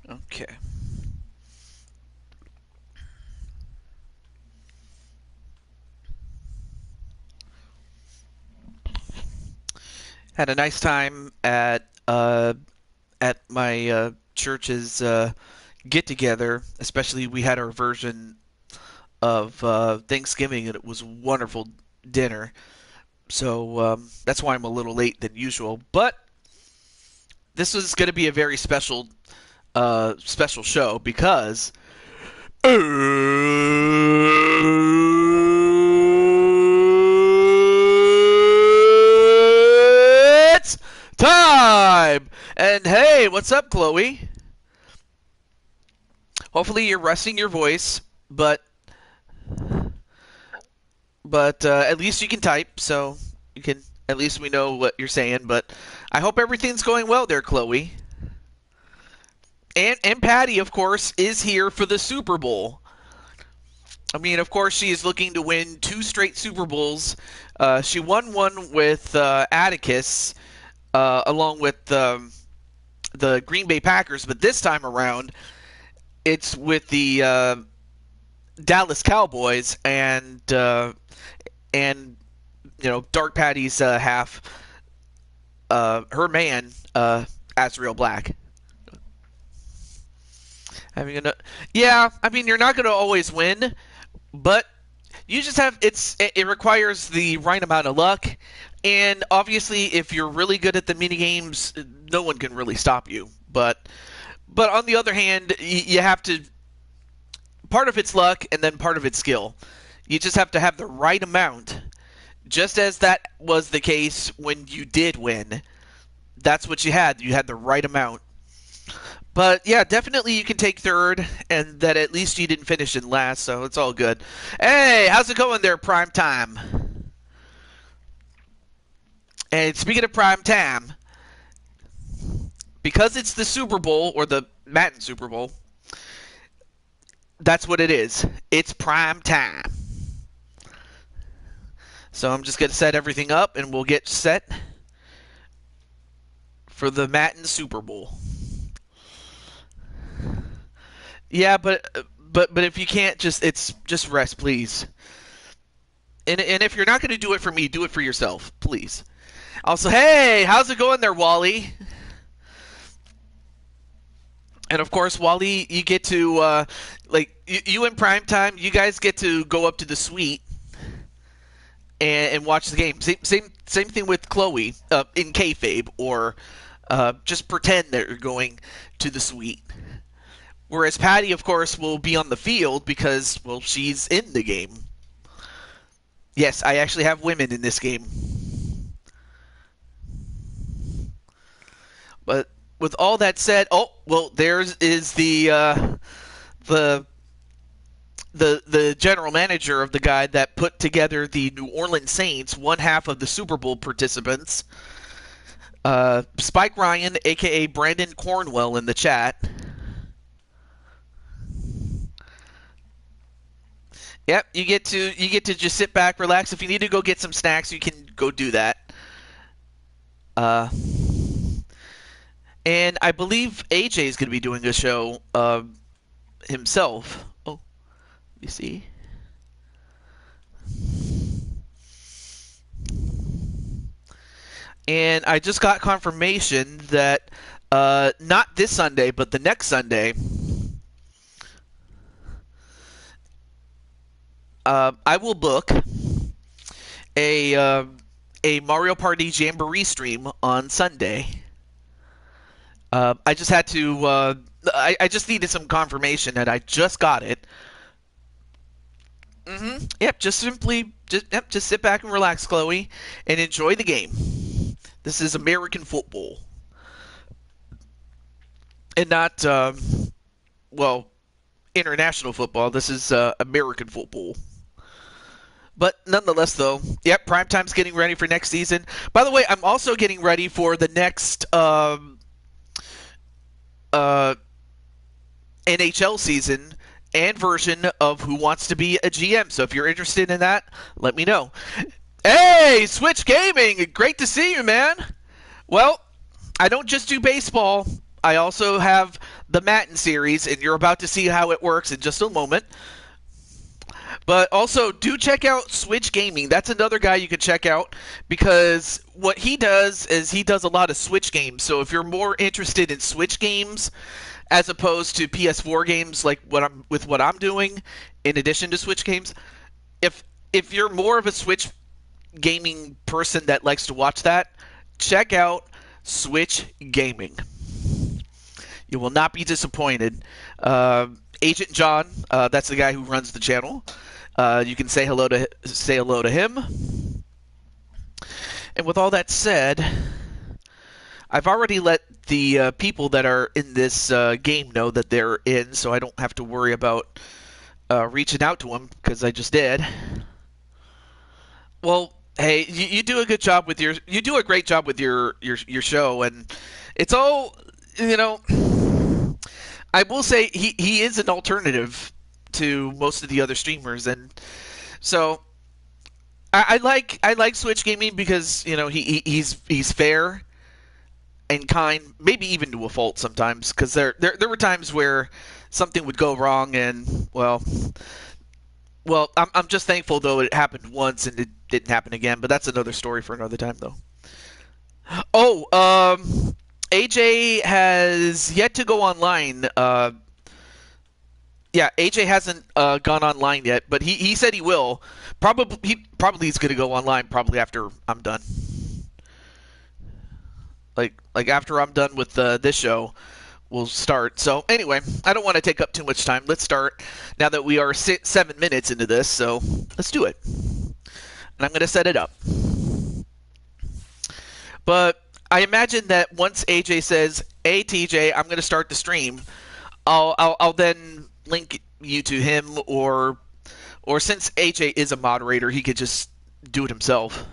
Okay. Had a nice time at my church's get together. Especially we had our version of Thanksgiving, and it was a wonderful dinner. So that's why I'm a little late than usual. But this was going to be a very special show because it's time. And hey, what's up, Chloe? Hopefully you're resting your voice, but at least you can type, so you can at least we know what you're saying. But I hope everything's going well there, Chloe. And Patty, of course, is here for the Super Bowl. I mean, of course, she is looking to win 2 straight Super Bowls. She won one with Atticus, along with the Green Bay Packers, but this time around, it's with the Dallas Cowboys, and Dark Patty's half, her man, Azrael Black. Yeah, I mean, you're not going to always win, but you just have it requires the right amount of luck, and obviously, if you're really good at the mini games, no one can really stop you. But on the other hand, you have to. Part of it's luck, and then part of it's skill. You just have to have the right amount. Just as that was the case when you did win, that's what you had. You had the right amount. But yeah, definitely you can take third, and that at least you didn't finish in last, so it's all good. Hey, how's it going there, Prime Time? And speaking of Prime Time, because it's the Super Bowl, or the Madden Super Bowl, that's what it is. It's Prime Time. So I'm just going to set everything up, and we'll get set for the Madden Super Bowl. Yeah, but if you can't, just rest, please. And if you're not going to do it for me, do it for yourself, please. Also, hey, how's it going there, Wally? And of course, Wally, you get to you in prime time. You guys get to go up to the suite and watch the game. Same thing with Chloe in kayfabe, or just pretend that you're going to the suite. Whereas Patty, of course, will be on the field because, well, she's in the game. Yes, I actually have women in this game. But with all that said, oh, well, there's is the general manager of the guy that put together the New Orleans Saints, one half of the Super Bowl participants. Spike Ryan, a.k.a. Brandon Cornwell, in the chat. Yep, you get to just sit back, relax. If you need to go get some snacks, you can go do that. And I believe AJ is going to be doing a show himself. Oh, you see. And I just got confirmation that not this Sunday, but the next Sunday, I will book a Mario Party Jamboree stream on Sunday. I just had to. I just needed some confirmation, and I just got it. Yep. Just sit back and relax, Chloe, and enjoy the game. This is American football, and not international football. This is American football. But nonetheless, though, yep, Primetime's getting ready for next season. By the way, I'm also getting ready for the next NHL season and version of Who Wants to Be a GM. So if you're interested in that, let me know. Hey, Switch Gaming! Great to see you, man! Well, I don't just do baseball. I also have the Madden series, and you're about to see how it works in just a moment. But also, do check out Switch Gaming. That's another guy you can check out because what he does is he does a lot of Switch games. So if you're more interested in Switch games as opposed to PS4 games, like what I'm doing, in addition to Switch games, if if you're more of a Switch gaming person that likes to watch that, check out Switch Gaming. You will not be disappointed. Agent John, that's the guy who runs the channel. You can say hello to him. And with all that said, I've already let the people that are in this game know that they're in, so I don't have to worry about reaching out to them because I just did. Well, hey, you do a good job with you do a great job with your show, and it's all, you know. I will say he is an alternative to most of the other streamers, and so I like Switch Gaming because he's fair and kind, maybe even to a fault sometimes. Because there were times where something would go wrong, and I'm just thankful though it happened once and it didn't happen again. But that's another story for another time though. Oh, AJ has yet to go online. Yeah, AJ hasn't gone online yet, but he said he will. Probably is going to go online probably after I'm done. Like after I'm done with this show, we'll start. So anyway, I don't want to take up too much time. Let's start now that we are 7 minutes into this. So let's do it. And I'm going to set it up. But I imagine that once AJ says, "Hey TJ, I'm going to start the stream," I'll then link you to him, or since AJ is a moderator, he could just do it himself.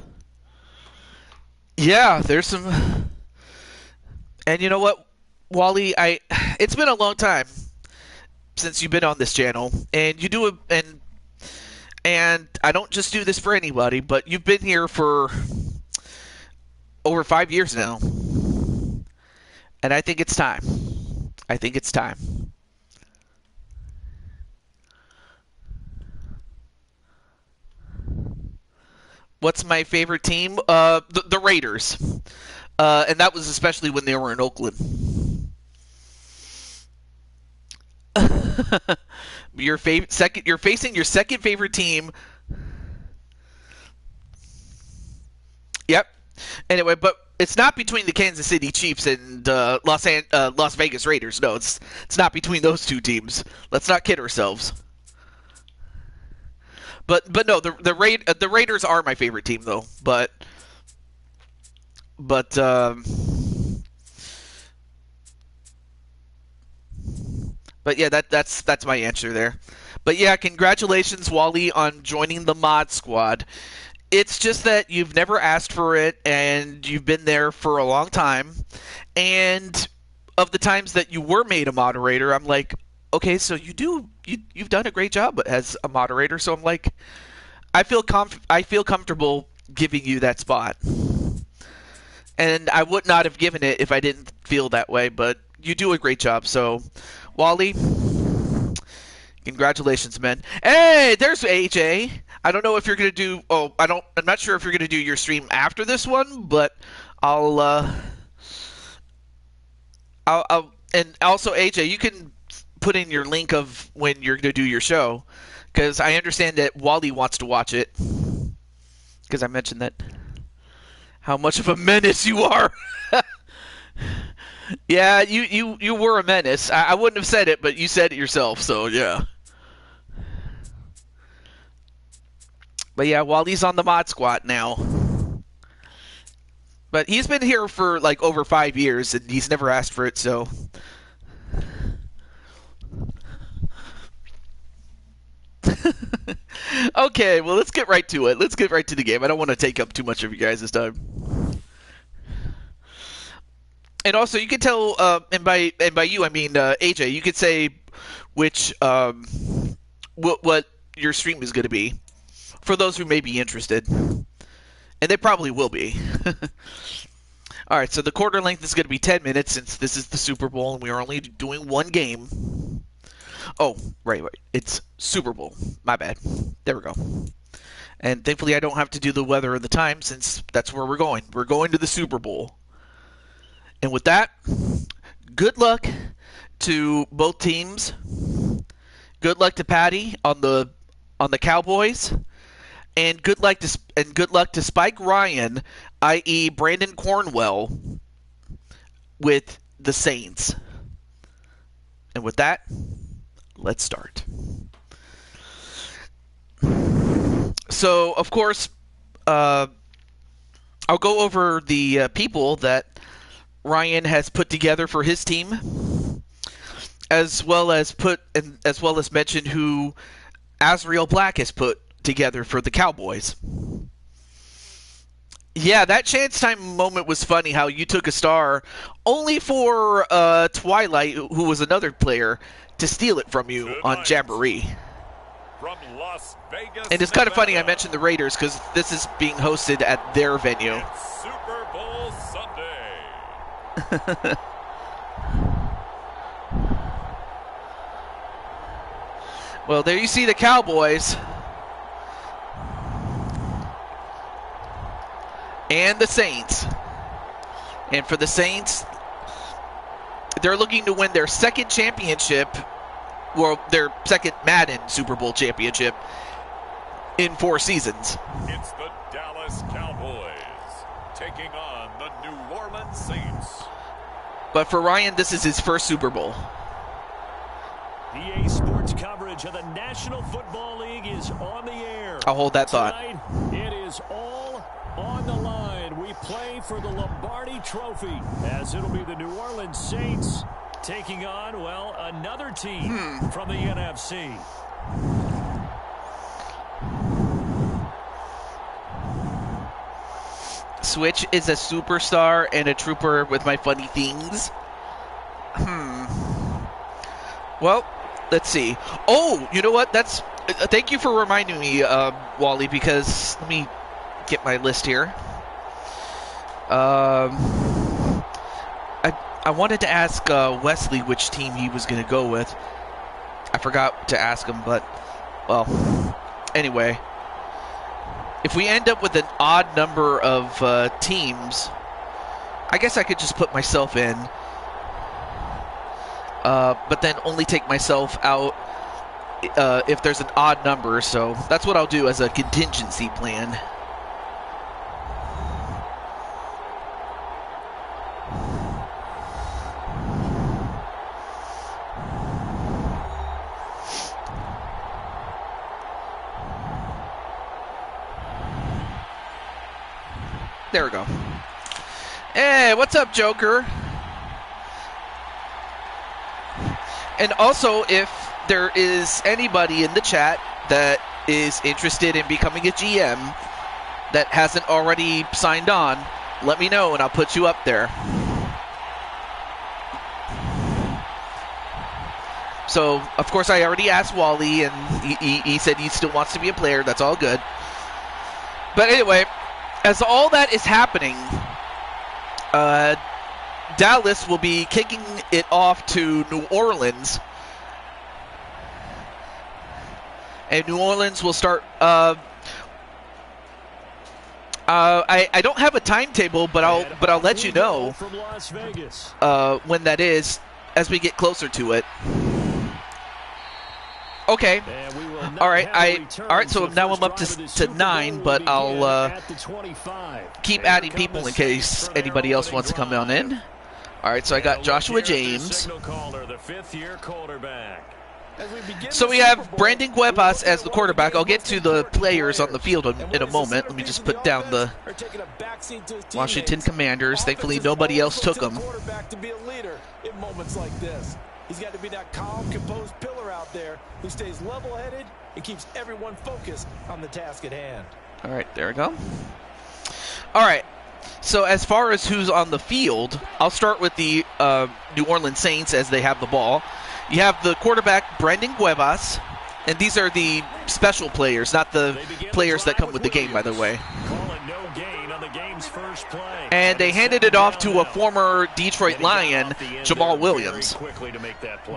Yeah, there's some. And you know what, Wally? It's been a long time since you've been on this channel, and you do and I don't just do this for anybody, but you've been here for over 5 years now, and I think it's time. I think it's time. What's my favorite team? The Raiders, and that was especially when they were in Oakland. You're facing your second favorite team. Yep. Anyway, but it's not between the Kansas City Chiefs and Las Vegas Raiders. No, it's not between those two teams. Let's not kid ourselves. But no, the Raiders are my favorite team though. But yeah, that's my answer there. But yeah, congratulations, Wally, on joining the mod squad. It's just that you've never asked for it, and you've been there for a long time. And of the times that you were made a moderator, I'm like, okay, so you've done a great job as a moderator. So I'm like, I feel comfortable giving you that spot. And I would not have given it if I didn't feel that way. But you do a great job. So, Wally, congratulations, man. Hey, there's AJ. I don't know if you're gonna do. I'm not sure if you're gonna do your stream after this one, but I'll. And also AJ, you can put in your link of when you're gonna do your show, because I understand that Wally wants to watch it. Because I mentioned that. How much of a menace you are. Yeah, you were a menace. I wouldn't have said it, but you said it yourself, so yeah. But yeah, Wally's on the mod squad now. But he's been here for like over 5 years, and he's never asked for it, so. Okay, well, let's get right to it. Let's get right to the game. I don't want to take up too much of you guys this time. And also, you can tell, and by you I mean AJ. You could say which what your stream is going to be for those who may be interested, and they probably will be. All right, so the quarter length is going to be 10 minutes since this is the Super Bowl and we are only doing one game. Oh, right. It's Super Bowl. My bad. There we go. And thankfully I don't have to do the weather and the time since that's where we're going. We're going to the Super Bowl. And with that, good luck to both teams. Good luck to Patty on the Cowboys. And good luck to Spike Ryan, i.e. Brandon Cornwell, with the Saints. And with that, let's start. So, of course, I'll go over the people that Ryan has put together for his team, as well as mention who Azriel Black has put together for the Cowboys. Yeah, that chance time moment was funny, how you took a star only for Twilight, who was another player, to steal it from you on Jamboree. From Las Vegas, and it's kind of funny I mentioned the Raiders because this is being hosted at their venue. It's Super Bowl Sunday. Well, there you see the Cowboys. And the Saints. And for the Saints, they're looking to win their second championship, well, their second Madden Super Bowl championship in 4 seasons. It's the Dallas Cowboys taking on the New Orleans Saints. But for Ryan, this is his first Super Bowl. EA Sports coverage of the National Football League is on the air. I'll hold that thought. Tonight, it is all on the line. We play for the Lombardi Trophy, as it'll be the New Orleans Saints taking on, well, another team from the NFC. Switch is a superstar and a trooper with my funny things. Well, let's see. Oh, you know what? Thank you for reminding me, Wally, because let me get my list here. I wanted to ask Wesley which team he was going to go with. I forgot to ask him, but, well, anyway. If we end up with an odd number of teams, I guess I could just put myself in, but then only take myself out if there's an odd number. So that's what I'll do as a contingency plan. There we go. Hey, what's up, Joker? And also, if there is anybody in the chat that is interested in becoming a GM that hasn't already signed on, let me know and I'll put you up there. So, of course, I already asked Wally, and he said he still wants to be a player. That's all good. But anyway, as all that is happening, Dallas will be kicking it off to New Orleans. And New Orleans will start... I don't have a timetable, but I'll let you know when that is as we get closer to it. Okay. All right. So now I'm up to 9, but I'll keep adding people in case anybody else wants to come on in. All right. So I got Joshua James. So we have Brandon Cuevas as the quarterback. I'll get to the players on the field in a moment. Let me just put down the Washington Commanders. Thankfully, nobody else took them. He's got to be that calm, composed pillar out there who stays level-headed and keeps everyone focused on the task at hand. All right, there we go. All right, so as far as who's on the field, I'll start with the New Orleans Saints as they have the ball. You have the quarterback, Brandon Cuevas, and these are the special players, not the players that come with the game, by the way. Calling no gain on the game Lions' first play. And they handed it off to a former Detroit Lion, Jamal Williams.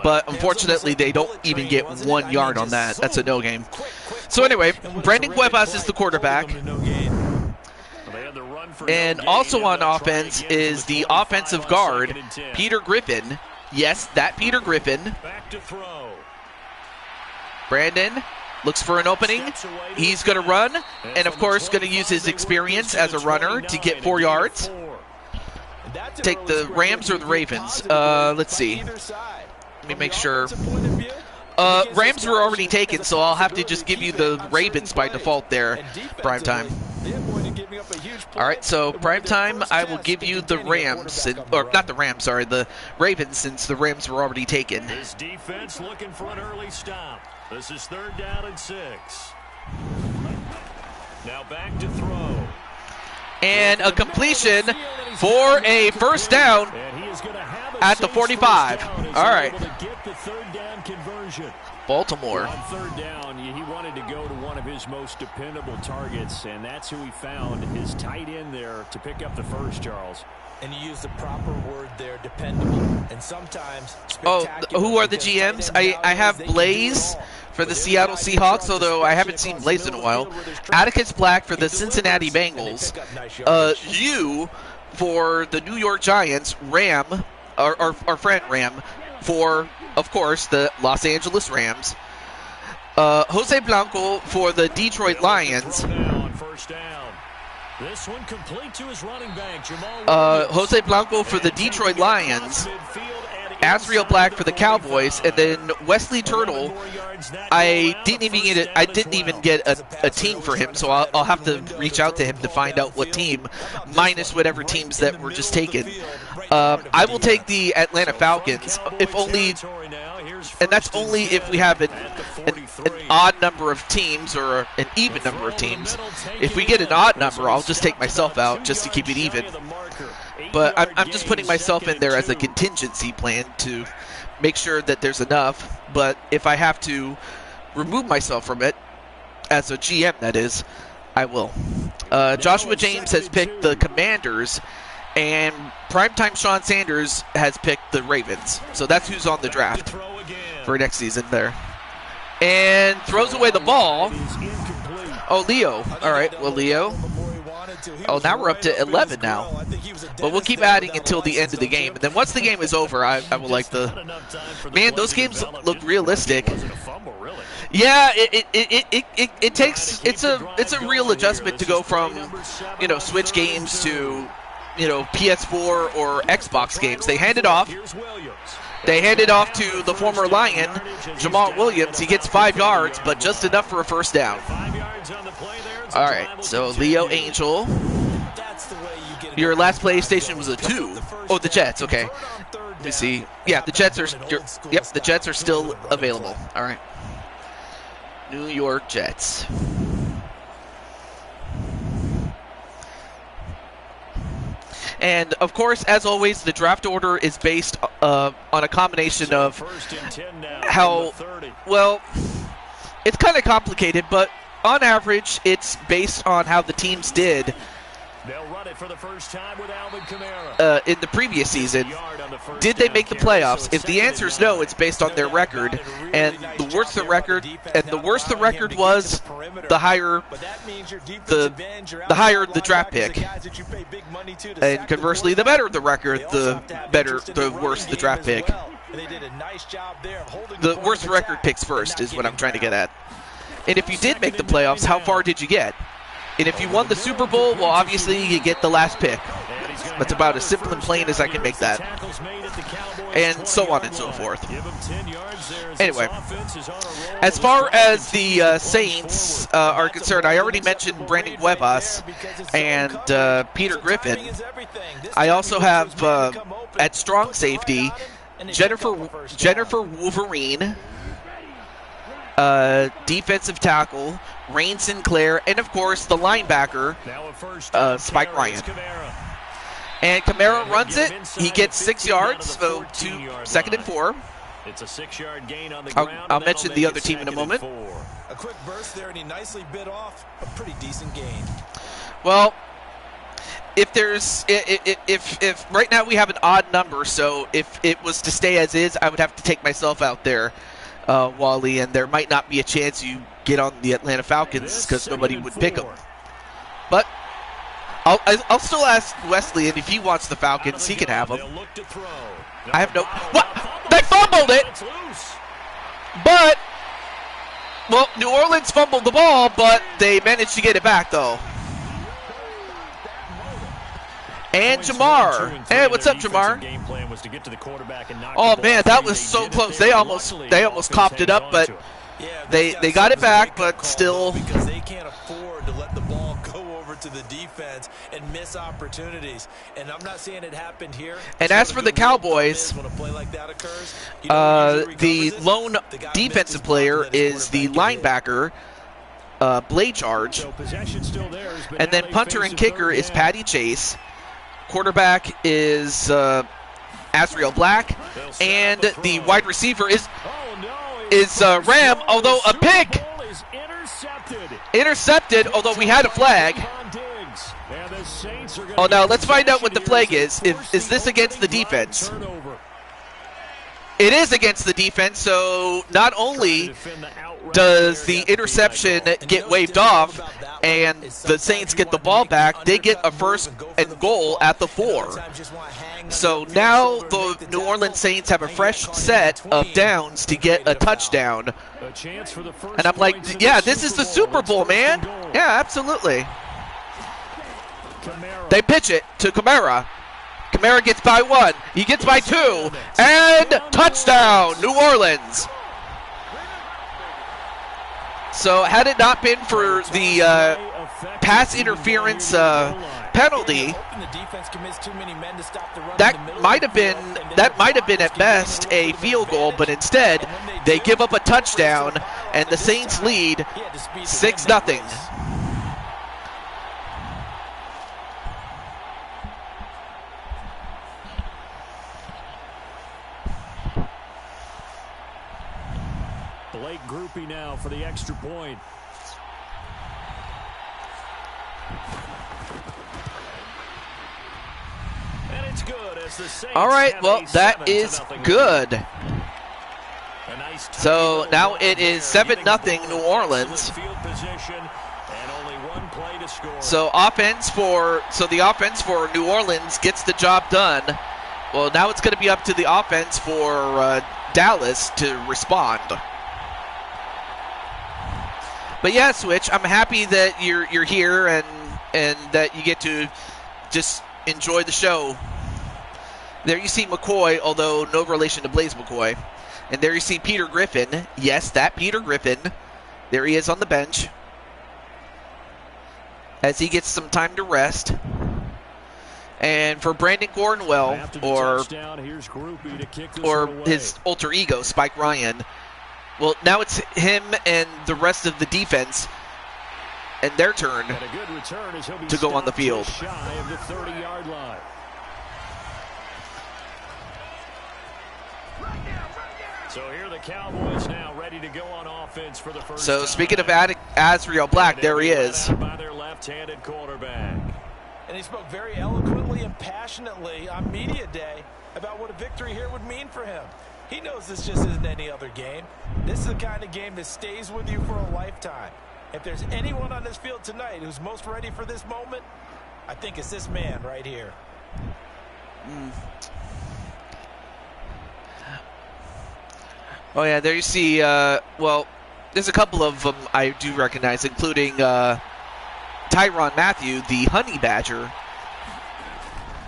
But unfortunately, they don't even get 1 yard on that. That's a no game. So anyway, Brandon Cuevas is the quarterback. And also on offense is the offensive guard, Peter Griffin. Yes, that Peter Griffin. Back to throw. Brandon looks for an opening. He's going to run, and of course going to use his experience as a runner to get 4 yards. Take the Rams or the Ravens? Let's see. Let me make sure. Rams were already taken, so I'll have to just give you the Ravens by default there, primetime. All right, so primetime, I will give you the Rams, or not the Rams, sorry, the Ravens, since the Rams were already taken. This defense looking for an early stop. This is 3rd down and 6. Now back to throw. And a completion for a first down at the 45. All right. Baltimore. On 3rd down, he wanted to go to one of his most dependable targets, and that's who he found, his tight end there, to pick up the first, Charles. And you use the proper word there, dependable. And sometimes who are the GMs? I have Blaze for the Seattle Seahawks, although I haven't seen Blaze in a while. Atticus Black for the Cincinnati Bengals. You for the New York Giants. Ram, our friend Ram, for, of course, the Los Angeles Rams. Jose Blanco for the Detroit Lions. This one complete to his running back, Jose Blanco for the Detroit Lions. Asriel Black for the Cowboys, and then Wesley Turtle. I didn't even get a team for him, so I'll have to reach out to him to find out what team, minus whatever teams that were just taken. I will take the Atlanta Falcons, if only, and that's only if we have an odd number of teams or an even number of teams. If we get an odd number, I'll just take myself out just to keep it even. But I'm just putting myself in there as a contingency plan to make sure that there's enough. But if I have to remove myself from it, as a GM that is, I will. Joshua James has picked the Commanders, and primetime Sean Sanders has picked the Ravens. So that's who's on the draft for next season there. And throws away the ball. Oh, Leo. All right, well, Leo. Oh, now we're up to 11 now. But we'll keep adding until the end of the game. And then once the game is over, I will like the... Man, those games look realistic. Yeah, it takes... It's a real adjustment to go from, Switch games to, PS4 or Xbox games. They hand it off. They hand it off to the former Lion, Jamal Williams. He gets 5 yards, but just enough for a first down. All right, so Leo Angel. Your last PlayStation was a 2. Oh, the Jets. Okay. Let me see. Yeah, the Jets are. Yep, the Jets are still available. All right. New York Jets. And, of course, as always, the draft order is based on a combination of how, well, it's kind of complicated, but on average, it's based on how the teams did for the first time with Alvin Kamara. In the previous season. Did they make the playoffs? If the answer is no, it's based on their record. And the worse the record was, the higher the draft pick. And conversely, the better the record, the worse the draft pick. The worse the record picks first is what I'm trying to get at. And if you did make the playoffs, how far did you get? And if you won the Super Bowl, well, obviously you get the last pick. That's about as simple and plain as I can make that. And so on and so forth. Anyway, as far as the Saints are concerned, I already mentioned Brandon Cuevas and Peter Griffin. I also have, at strong safety, Jennifer Wolverine, defensive tackle, Rain Sinclair, and of course the linebacker, Spike Ryan. And Kamara runs it. He gets 6 yards, so to 2nd and 4. It's a 6-yard gain on the ground. I'll mention the other team in a moment. A quick burst there, and he nicely bit off a pretty decent gain. Well, if there's if right now we have an odd number, so if it was to stay as is, I would have to take myself out there, Wally, and there might not be a chance you get on the Atlanta Falcons because nobody would pick them. But I'll still ask Wesley, and if he wants the Falcons, he can have them. I have no. What? They fumbled it, but well, New Orleans fumbled the ball, but they managed to get it back though. And Jamar. Hey, what's up, Jamar? Oh man, that was so close. They almost copped it up, but they got it back, but still. Because they can't afford to let the ball go over to the defense and miss opportunities. And I'm not saying it happened here. And as for the Cowboys, the lone defensive player is the linebacker, Blade Charge. And then punter and kicker is Patty Chase. Quarterback is Azriel Black, and the wide receiver is Ram, although a pick intercepted, although we had a flag. Oh, now let's find out what the flag is. Is this against the defense? It is against the defense, so not only does the interception get waved off and the Saints get the ball back, they get a first and goal at the 4. So now the New Orleans Saints have a fresh set of downs to get a touchdown. And I'm like, yeah, this is the Super Bowl, man. Yeah, absolutely. They pitch it to Kamara. Kamara gets by 1. He gets by 2. And touchdown, New Orleans. So had it not been for the pass interference penalty, that might have been at best a field goal, but instead they give up a touchdown and the Saints lead 6-0. Blake Groupie now for the extra point. And it's good as the Saints. All right, well, that is good. So now it is 7-0 New Orleans. So the offense for New Orleans gets the job done. Well, now it's going to be up to the offense for Dallas to respond. But yeah, Switch, I'm happy that you're here and that you get to just enjoy the show. There you see McCoy, although no relation to Blaze McCoy. And there you see Peter Griffin. Yes, that Peter Griffin. There he is on the bench as he gets some time to rest. And for Brandon Cornwell, or his alter ego, Spike Ryan, well, now it's him and the rest of the defense and their turn to go on the field. So here the Cowboys now ready to go on offense for the first So speaking of Azriel Black, there he is. By their left-handed quarterback. And he spoke very eloquently and passionately on media day about what a victory here would mean for him. He knows this just isn't any other game. This is the kind of game that stays with you for a lifetime. If there's anyone on this field tonight who's most ready for this moment, I think it's this man right here. Oh, yeah, there you see, well, there's a couple of them I do recognize, including Tyrann Mathieu, the Honey Badger.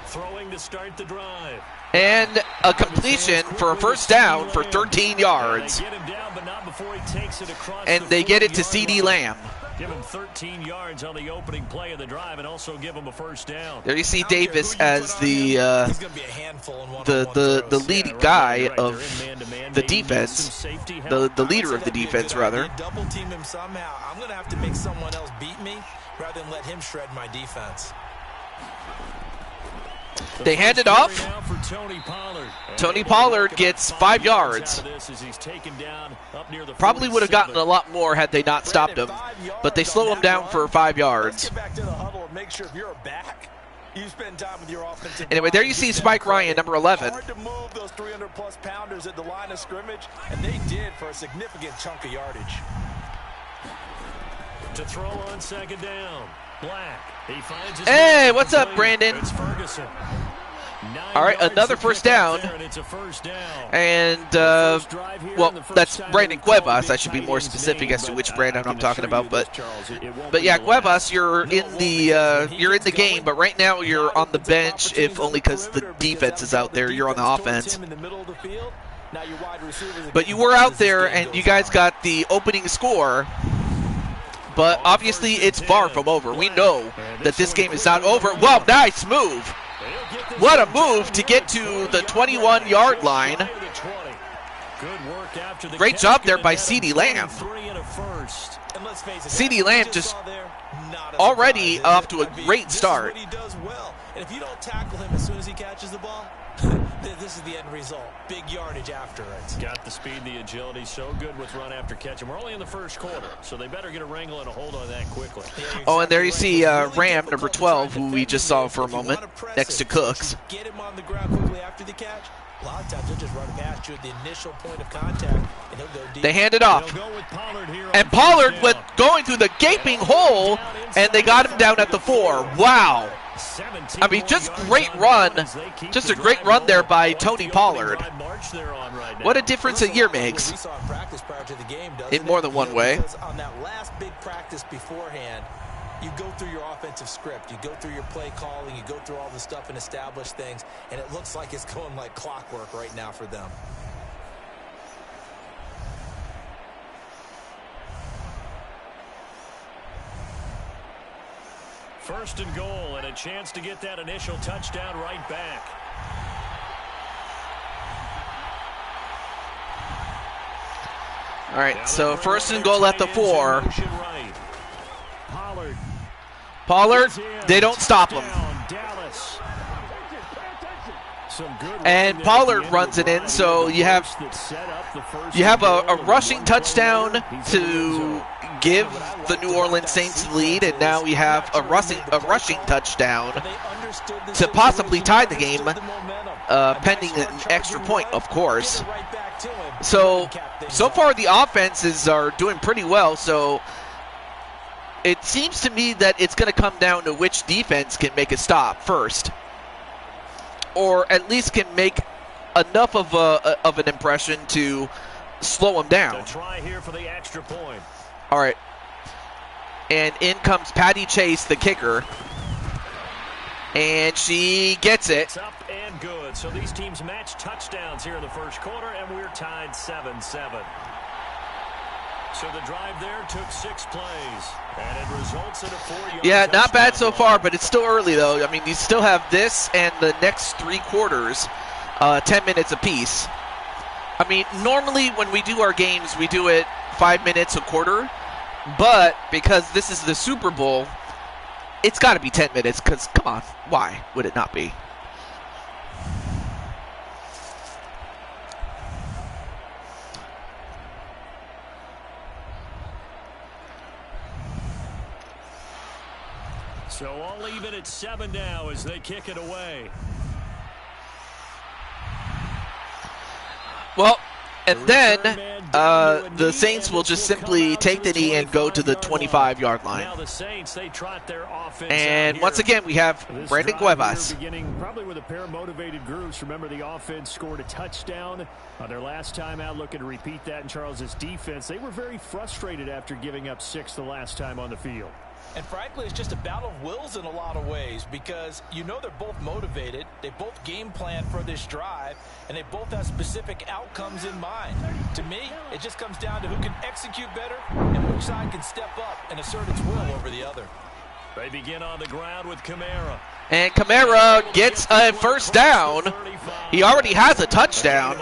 Throwing to start the drive. And a completion for a first down for 13 yards. And they get it to CeeDee Lamb. Give him 13 yards on the opening play of the drive and also give him a first down. There you see Davis as the lead guy of the defense, the leader of the defense, rather. Double team him somehow. I'm going to have to make someone else beat me rather than let him shred my defense. They hand it off. Tony Pollard gets 5 yards. Probably would have gotten a lot more had they not stopped him, but they slow him down for 5 yards. Let's get back to the huddle and make sure if you're back, You spend time with your offensive Anyway, there you line, see give them Spike credit. Ryan, number 11. Hard to move those 300-plus pounders at the line of scrimmage, and they did for a significant chunk of yardage. To throw on second down. Black. He finds his Hey, what's up, Brandon? It's Ferguson. All right, another first down. And it's a first down. And, well, that's Brandon Cuevas. I should be more specific as to which Brandon I'm talking about. But yeah, Cuevas, you're in the game, but right now you're on the bench, if only because the defense is out there. You're on the offense. But you were out there, and you guys got the opening score. But obviously, it's far from over. We know that this game is not over. Wow, nice move. What a move to get to the 21-yard line. Great job there by CeeDee Lamb. CeeDee Lamb just already off to a great start. And if you don't tackle him as soon as he catches the ball, this is the end result. Big yardage after it. Got the speed, the agility, so good with run after catch. And we're only in the first quarter, so they better get a wrangle and a hold on that quickly. Oh, and there you see Ram, number 12, who we just saw for a moment, next to Cooks. Get him on the ground quickly after the catch. A lot of times he'll just run past you at the initial point of contact, and he'll go deep. They hand it off. And Pollard went going through the gaping hole, and they got him down at the 4. Wow. I mean, just great run. Just a great run there by Tony Pollard. What a difference a year makes. In more than one way. On that last big practice beforehand, you go through your offensive script, you go through your play calling, you go through all the stuff and establish things, and it looks like it's going like clockwork right now for them. First and goal, and a chance to get that initial touchdown right back. All right, so first and goal at the 4. Pollard, they don't stop him. And Pollard runs it in, so you have a rushing touchdown to give the New Orleans Saints the lead, and now we have a rushing touchdown to possibly tie the game, pending an extra point, of course. So far the offenses are doing pretty well, so it seems to me that it's going to come down to which defense can make a stop first, or at least can make enough of an impression to slow them down. Try here for the extra point. All right, and in comes Patty Chase, the kicker, and she gets it. It's up and good. So these teams match touchdowns here in the first quarter, and we're tied 7-7. So the drive there took 6 plays, and it results in a 4-yard Yeah, not bad so run. far, but it's still early, though. I mean, you still have this and the next 3 quarters, 10 minutes apiece. I mean, normally when we do our games, we do it 5 minutes a quarter, but because this is the Super Bowl, it's got to be 10 minutes, because, come on, why would it not be? So all even at 7 now as they kick it away. Well, and then the Saints will just simply take the knee and go to the 25-yard line. Now the Saints, they trot their offense And out once here. again, we have Brandon Cuevas. Beginning probably with a pair of motivated groups. Remember, the offense scored a touchdown on their last time out, looking to repeat that in Charles's defense. They were very frustrated after giving up 6 the last time on the field. And frankly, it's just a battle of wills in a lot of ways, because you know they're both motivated, they both game plan for this drive, and they both have specific outcomes in mind. To me, it just comes down to who can execute better and which side can step up and assert its will over the other. They begin on the ground with Kamara. And Kamara gets a first down. He already has a touchdown.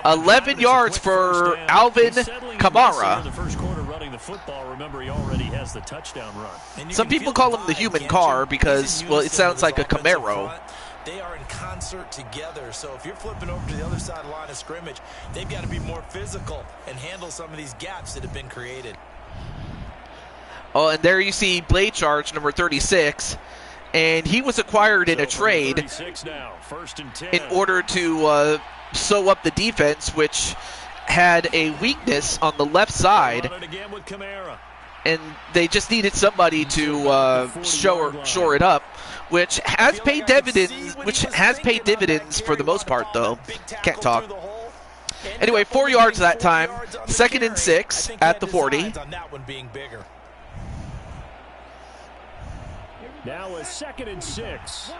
11 yards for Alvin Kamara. In the first quarter running the football, remember he already has the touchdown run. Some people call him the human car because, well, it sounds like a Camaro. They are in concert together, so if you're flipping over to the other side of the line of scrimmage, they've got to be more physical and handle some of these gaps that have been created. Oh, and there you see Blade Charge, number 36. and he was acquired in a trade in order to sew up the defense, which had a weakness on the left side, and they just needed somebody to shore it up, which has paid dividends. For the most part, though. Can't talk. Anyway, 4 yards that time. 2nd and 6 at the 40. Now a 2nd and 6.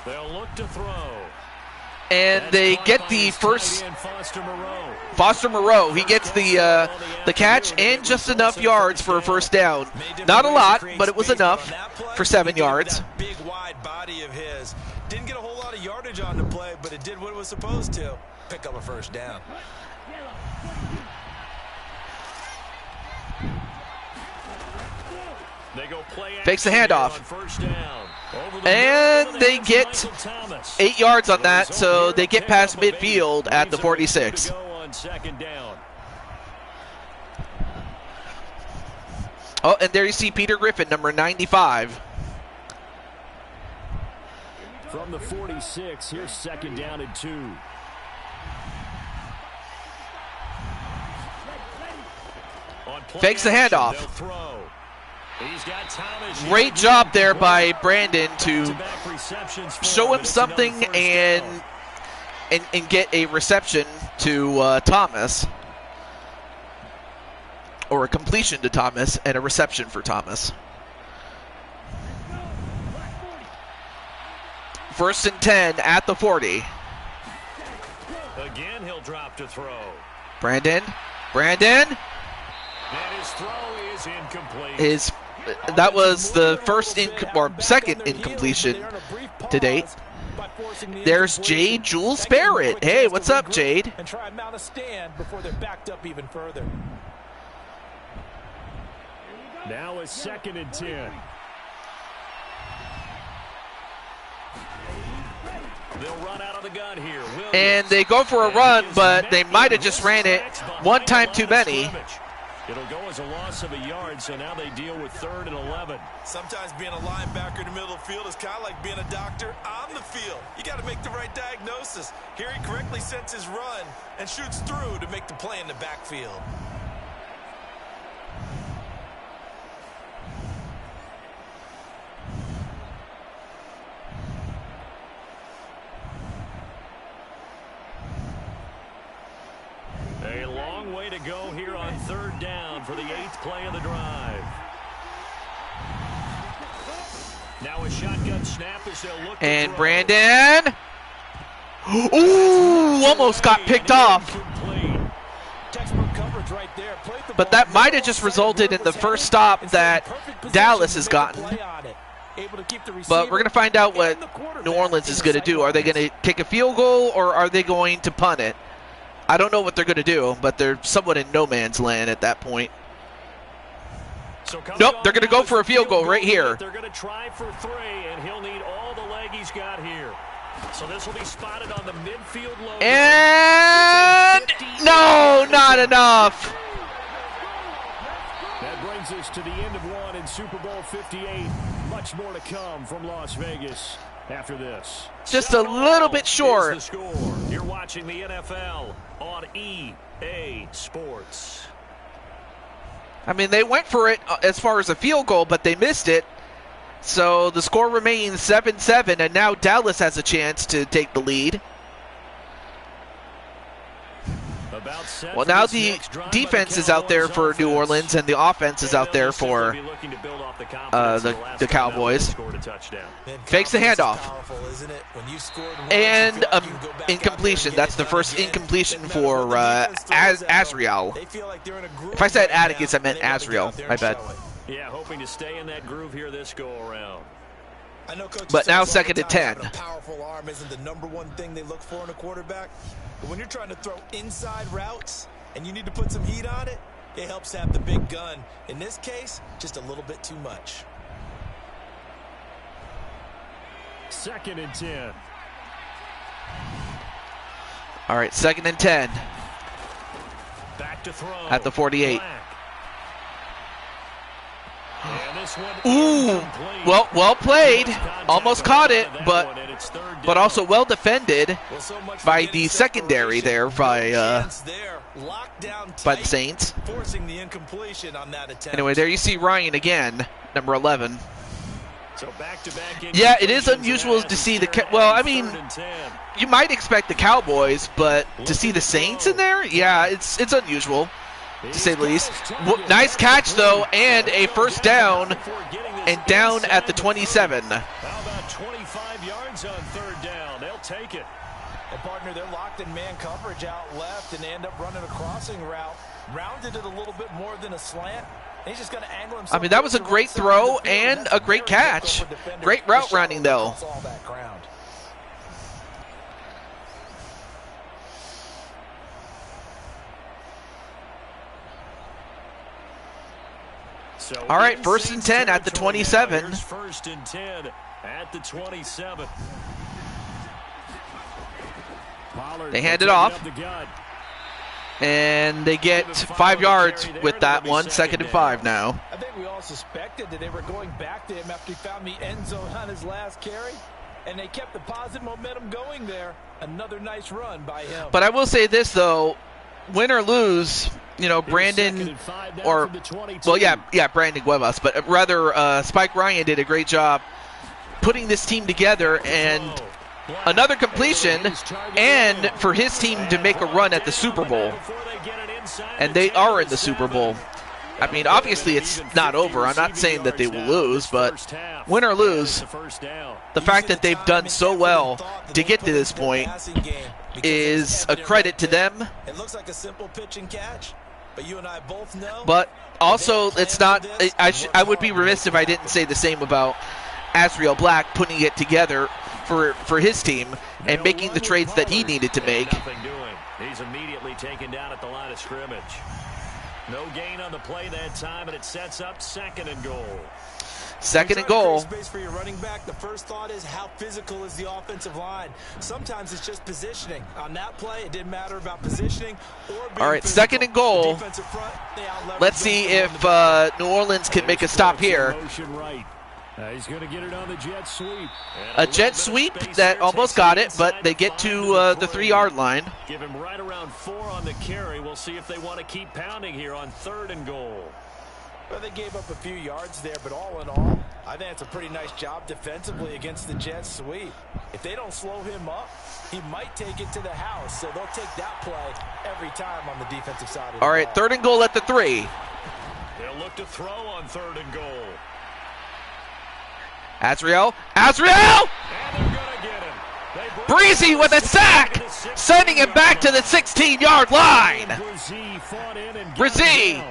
They'll look to throw. And they get the first. Foster Moreau. He gets the catch and just enough yards for a first down. Not a lot, but it was enough for 7 yards. Big wide body of his. Didn't get a whole lot of yardage on the play, but it did what it was supposed to. Pick up a first down. Fakes the handoff. And they get 8 yards on that, so they get past midfield at the 46. Oh, and there you see Peter Griffin, number 95. From the 46, here's 2nd down and 2. Fakes the handoff. Great job there by Brandon to show him something and get a reception to Thomas. Or a completion to Thomas and a reception for Thomas. 1st and 10 at the 40. Again, he'll drop to throw. Brandon. And his throw is incomplete. That was the second incompletion to date. There's Jade Jules Barrett. Hey, what's up, Jade? And try and mount a stand before they're backed up even further. Now a 2nd and 10. They'll run out of the gun here. And they go for a run, but they might have just ran it one time too many. It'll go as a loss of a yard, so now they deal with 3rd and 11. Sometimes being a linebacker in the middle of the field is kind of like being a doctor on the field. You got to make the right diagnosis. Here he correctly sets his run and shoots through to make the play in the backfield. A long way to go here on 3rd down for the 8th play of the drive. Now a shotgun snap as they'll look. And Brandon. Ooh, almost got picked off. But that might have just resulted in the first stop that Dallas has gotten. But we're going to find out what New Orleans is going to do. Are they going to kick a field goal or are they going to punt it? I don't know what they're going to do, but they're somewhat in no man's land at that point. Nope, they're going to go for a field goal right here. They're going to try for 3, and he'll need all the leg he's got here. So this will be spotted on the midfield logo. And no, not enough. That brings us to the end of 1 in Super Bowl 58. Much more to come from Las Vegas after this. Just a little bit short. The score. You're watching the NFL on EA Sports. I mean, they went for it as far as a field goal, but they missed it. So the score remains 7-7, and now Dallas has a chance to take the lead. Well, now the defense is out there for New Orleans, and the offense is out there for the Cowboys. Fakes the handoff. And incompletion. That's the first incompletion for Azriel. If I said Atticus, I meant Azriel. My bad. Yeah, hoping to stay in that groove here this go around. But now 2nd and 10. A powerful arm isn't the #1 thing they look for in a quarterback. But when you're trying to throw inside routes and you need to put some heat on it, it helps have the big gun. In this case, just a little bit too much. 2nd and 10. All right, 2nd and 10. Back to throw. At the 48. Ooh, well played. Almost caught it, but also well defended by the secondary there by the Saints. Anyway, there you see Ryan again, number 11. Yeah, it is unusual to see well, I mean, you might expect the Cowboys, but to see the Saints in there, yeah, it's unusual, to say the least. Nice catch, though, and a first down, and down at the 27. How about 25 yards on third down? They'll take it. And partner, they're locked in man coverage out left, and they end up running a crossing route. Rounded it a little bit more than a slant. He's just going to angle himself. I mean, that was a great throw and a great catch. Great route running, though. All right, first and 10 at the 27. First and 10 at the 27. They hand it off. And they get 5 yards with that one. 2nd and 5 now. I think we all suspected that they were going back to him after he found the end zone on his last carry. And they kept the positive momentum going there. Another nice run by him. But I will say this, though. Win or lose, you know, Brandon, or, well, yeah, Brandon Cuevas, but rather Spike Ryan did a great job putting this team together, and another completion, and for his team to make a run at the Super Bowl. And they are in the Super Bowl. I mean, obviously it's not over. I'm not saying that they will lose, but win or lose, the fact that they've done so well to get to this point is a credit to them. It looks like a simple pitch and catch, but you and I both know. But also, it's not. I would be remiss if I didn't say the same about Azriel Black putting it together for his team and making the trades that he needed to make. He's immediately taken down at the line of scrimmage. No gain on the play that time, and it sets up 2nd and goal. 2nd and goal. Space for your running back. The first thought is, how physical is the offensive line? Sometimes it's just positioning. On that play, it didn't matter about positioning or all right, physical. 2nd and goal. Let's see if New Orleans can make a stop here. He's going to get it on the jet sweep. A jet sweep that almost got it, but they get to the 3-yard line. Give him right around 4 on the carry. We'll see if they want to keep pounding here on 3rd and goal. Well, they gave up a few yards there, but all in all, I think it's a pretty nice job defensively against the jet sweep. If they don't slow him up, he might take it to the house, so they'll take that play every time on the defensive side of the ball. All right, 3rd and goal at the 3. They'll look to throw on 3rd and goal. Azriel! Breezy with a sack, sending him back to the 16-yard line. Breezy.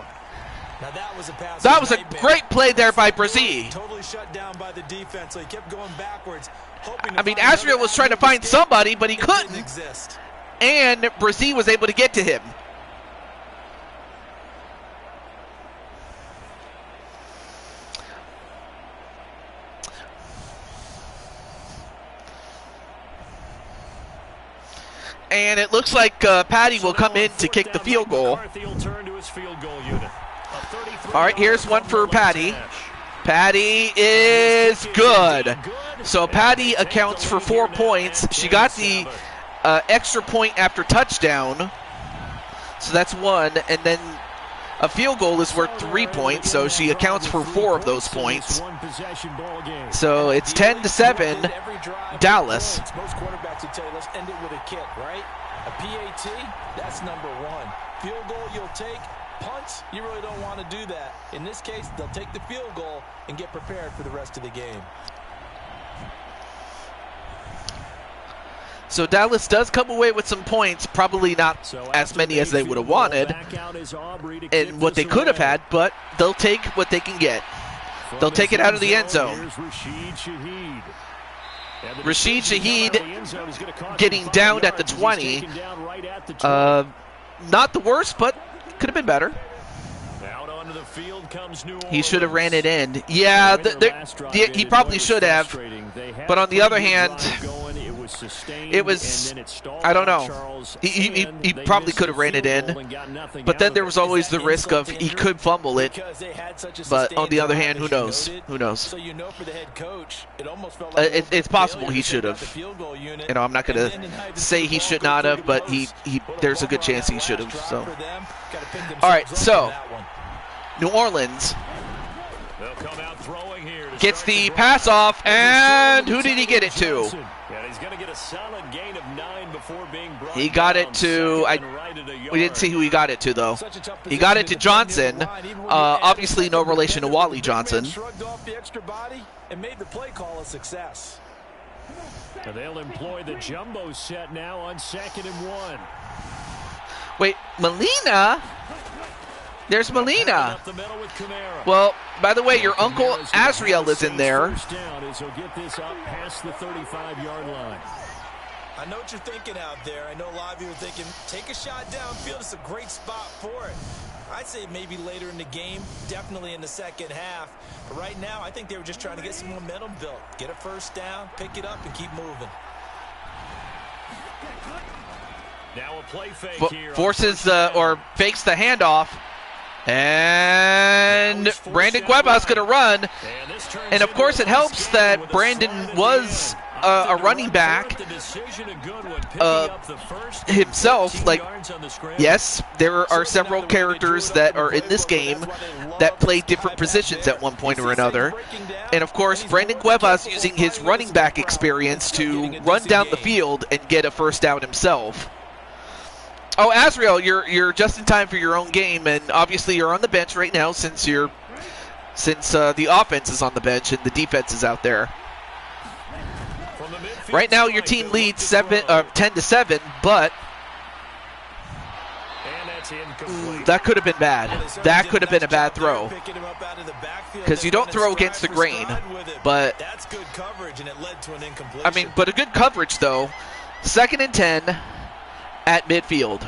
Now that was a great play there by Breezy. Totally shut down by the defense, so he kept going backwards. I mean, Azriel was trying to find somebody, but he couldn't. And Breezy was able to get to him. And it looks like Patty will come in to kick the field goal. All right, here's one for Patty. Patty is good. So Patty accounts for 4 points. She got the extra point after touchdown. So that's 1. And then a field goal is worth 3 points. So she accounts for 4 of those points. So it's 10-7, Dallas. Most quarterbacks would tell you, let's end it with a kick, right? A PAT, that's number 1. Field goal you'll take. Punts, you really don't want to do that. In this case, they'll take the field goal and get prepared for the rest of the game. So Dallas does come away with some points, probably not as many as they would have wanted and what they could have had, but they'll take what they can get. They'll take it out of the end zone. Rashid Shaheed getting downed at the 20. Not the worst, but could have been better. He should have ran it in. Yeah, he probably should have. But on the other hand, It was, I don't know. He probably could have ran it in, but then there was always the risk of he could fumble it. But on the other hand, who knows? Who knows? It's possible he should have. You know, I'm not going to say he should not have, but there's a good chance he should have. So, all right. So, New Orleans gets the pass off, and who did he get it to? He got it to, we didn't see who he got it to, though. He got it to Johnson, obviously no relation to Wally Johnson. They'll employ the jumbo set now on 2nd and 1. Wait, Molina? There's Molina. Well, by the way, your uncle Azriel is in there. I know what you're thinking out there. I know a lot of you are thinking, take a shot downfield. It's a great spot for it. I'd say maybe later in the game, definitely in the second half. But right now, I think they were just trying to get some momentum built. Get a first down, pick it up, and keep moving. Now a play fake here. Forces or fakes the handoff. And Brandon Cuevas going to run. And, of course, it helps that Brandon was a running back himself. Like, yes, there are several characters that are in this game that play different positions at one point or another. And, of course, Brandon Cuevas using his running back experience to run down the field and get a first down himself. Oh, Azriel, you're just in time for your own game, and obviously you're on the bench right now since the offense is on the bench and the defense is out there. Right now, your team leads 10-7, but that could have been bad. That could have been a bad throw because you don't throw against the grain. But I mean, but a good coverage though. 2nd and 10 at midfield.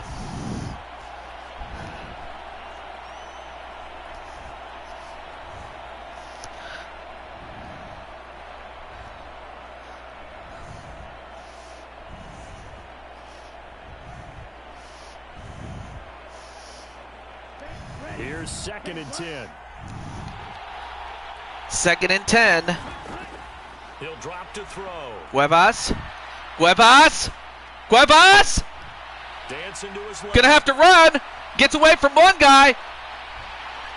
Here's 2nd and 10. 2nd and 10. He'll drop to throw. Cuevas. Gonna have to run. Gets away from one guy.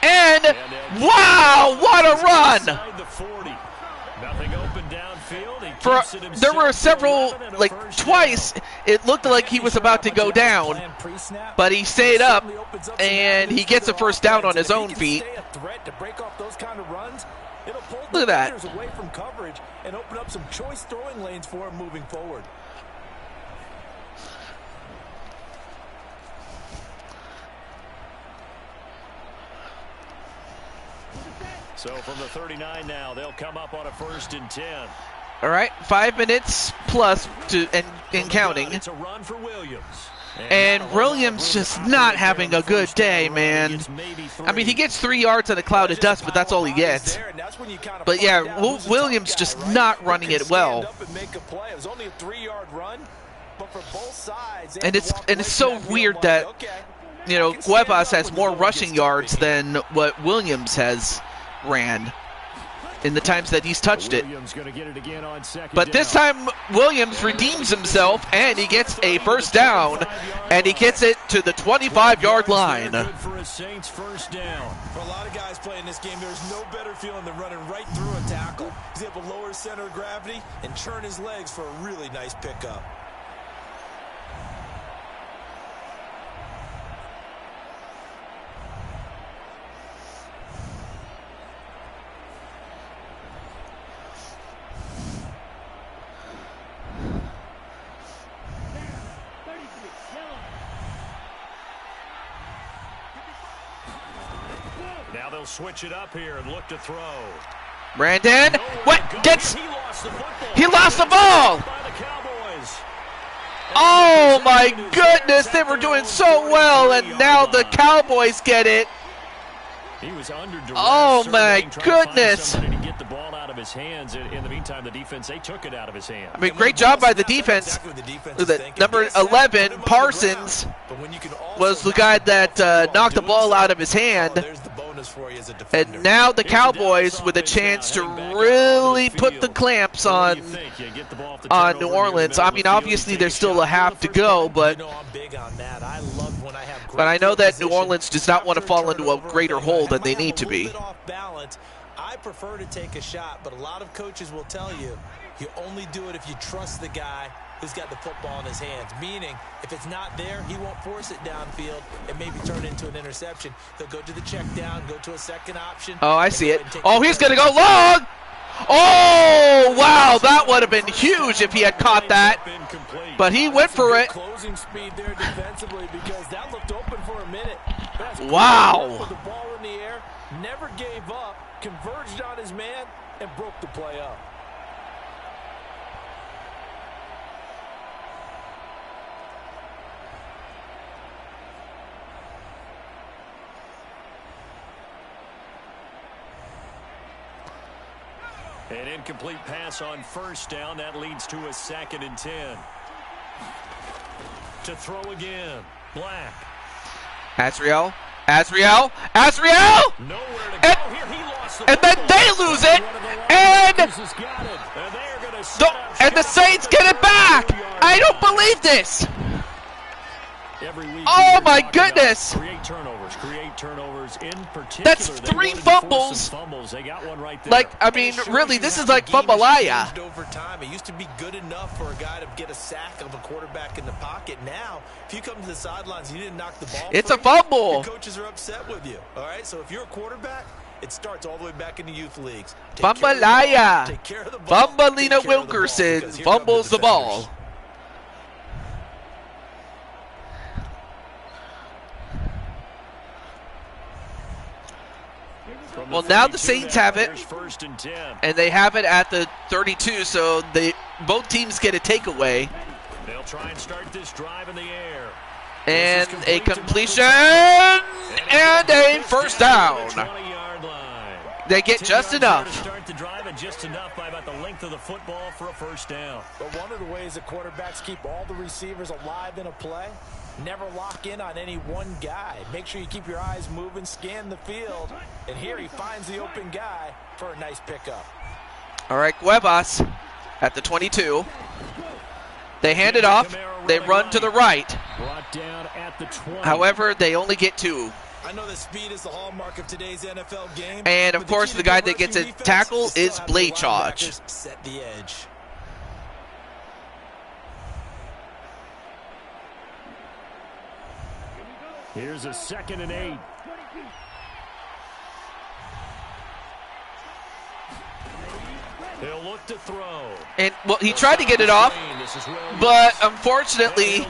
And wow, what a run! There were several, like twice, it looked like he was about to go down, but he stayed up, and he gets a first down on his own feet. Look at that. Away from coverage and open up some choice throwing lanes for him moving forward. So from the 39 now, they'll come up on a 1st and 10. All right, 5 minutes plus and counting. It's a run for Williams. And Williams just not having a good day, man. I mean, he gets 3 yards on a cloud of dust, but that's all he gets. But yeah, Williams just not running it well. And it's so weird that, you know, Cuevas has more rushing yards than what Williams has ran in the times that he's touched it. But this time, Williams redeems himself, and he gets a first down, and he gets it to the 25-yard line. For a lot of guys playing this game, there's no better feeling than running right through a tackle. He's able to lower his center of gravity and turn his legs for a really nice pickup. Now they'll switch it up here and look to throw. Brandon, he lost the ball. Oh my goodness, they were doing so well, and now the Cowboys get it. Oh my goodness. of his hands. In the meantime, the defense, they took it out of his hands. I mean, great job by the defense. Number 11, Parsons, was the guy that knocked the ball out of his hand. And now the Cowboys with a chance to really put the clamps on New Orleans. I mean, obviously there's still a half to go, but I know that New Orleans does not want to fall into a greater hole than they need to be. I prefer to take a shot, but a lot of coaches will tell you, you only do it if you trust the guy who's got the football in his hands. Meaning, if it's not there, he won't force it downfield and maybe turn it into an interception. He'll go to the check down, go to a second option. Oh, I see it. Oh, he's going to go long! Oh, wow, that would have been huge if he had caught that. But he went for it. Closing speed there defensively because that looked open for a minute. Wow. With the ball in the air, never gave up, converged on his man, and broke the play up. An incomplete pass on first down. That leads to a 2nd and 10. To throw again. Black. Asriel. And then they lose it. And the Saints get it back. I don't believe this. Oh my goodness! Create turnovers in particular. That's 3 fumbles. They got one right there. Like, I mean, really, this is like Fumbalaya. Over time, it used to be good enough for a guy to get a sack of a quarterback in the pocket. Now, if you come to the sidelines and you didn't knock the ball, it's a fumble. Your coaches are upset with you. All right, so if you're a quarterback, it starts all the way back in the youth leagues. Fumbalaya. Fumbalina Wilkerson fumbles the ball. Well, now the Saints have it, and they have it at the 32, so both teams get a takeaway. They'll try and start this drive in the air. And a completion, and a first down. They get just enough. Start the drive and just enough by about the length of the football for a first down. But one of the ways that quarterbacks keep all the receivers alive in a play, never lock in on any one guy. Make sure you keep your eyes moving, scan the field. And here he finds the open guy for a nice pickup. All right, Cuevas at the 22. They hand it off. They run to the right. Brought down at the 20. However, they only get 2. I know that speed is the hallmark of today's NFL game. And, of course, the guy that gets a tackle is Blachach. Set the edge. Here's a 2nd and 8. He'll look to throw. And, well, he tried to get it off, but unfortunately,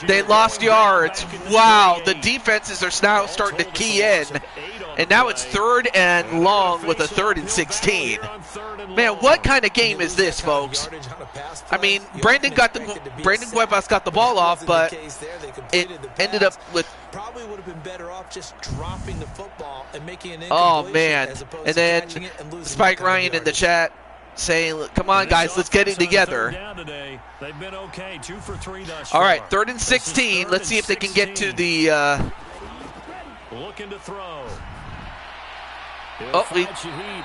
they lost yards. Wow, the defenses are now starting to key in. And now it's 3rd and long with a 3rd and 16. Man, what kind of game is this, folks? I mean, Brandon Cuevas got the ball off, but it ended up with... Probably would have been better off just dropping the football and making an oh, man. And then Spike Ryan in the chat saying, come on, guys, let's get it together. They've been okay. 2 for 3 thus far. All right, 3rd and 16. Let's see if they can get to the... Looking to throw.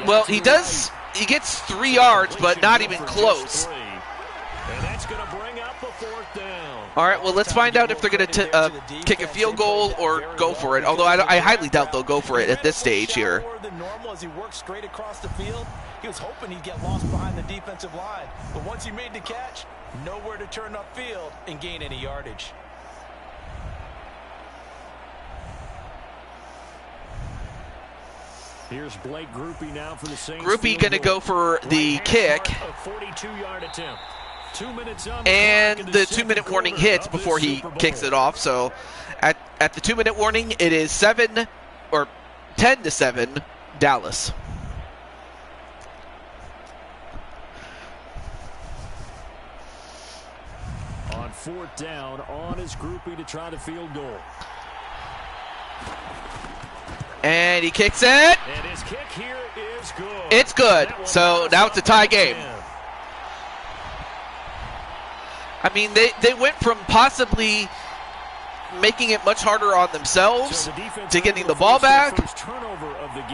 Well, he does. He gets 3 yards, but not even close. And that's going to bring up a 4th down. All right, well, let's find out if they're going to kick a field goal or go for it. Although I highly doubt they'll go for it at this stage here. As he worked straight across the field, he was hoping he'd get lost behind the defensive line. But once he made the catch, nowhere to turn upfield and gain any yardage. Here's Blake Groupie now for the Saints. Groupie going to go for the kick. 42-yard attempt. 2 minutes on and the 2-minute warning hits before he kicks it off. So at the 2-minute warning, it is 10-7 Dallas. On 4th down, on his Groupie to try the field goal. And he kicks it. And his kick here is good. It's That's good. So now it's a tie game. I mean, they went from possibly making it much harder on themselves to getting the ball back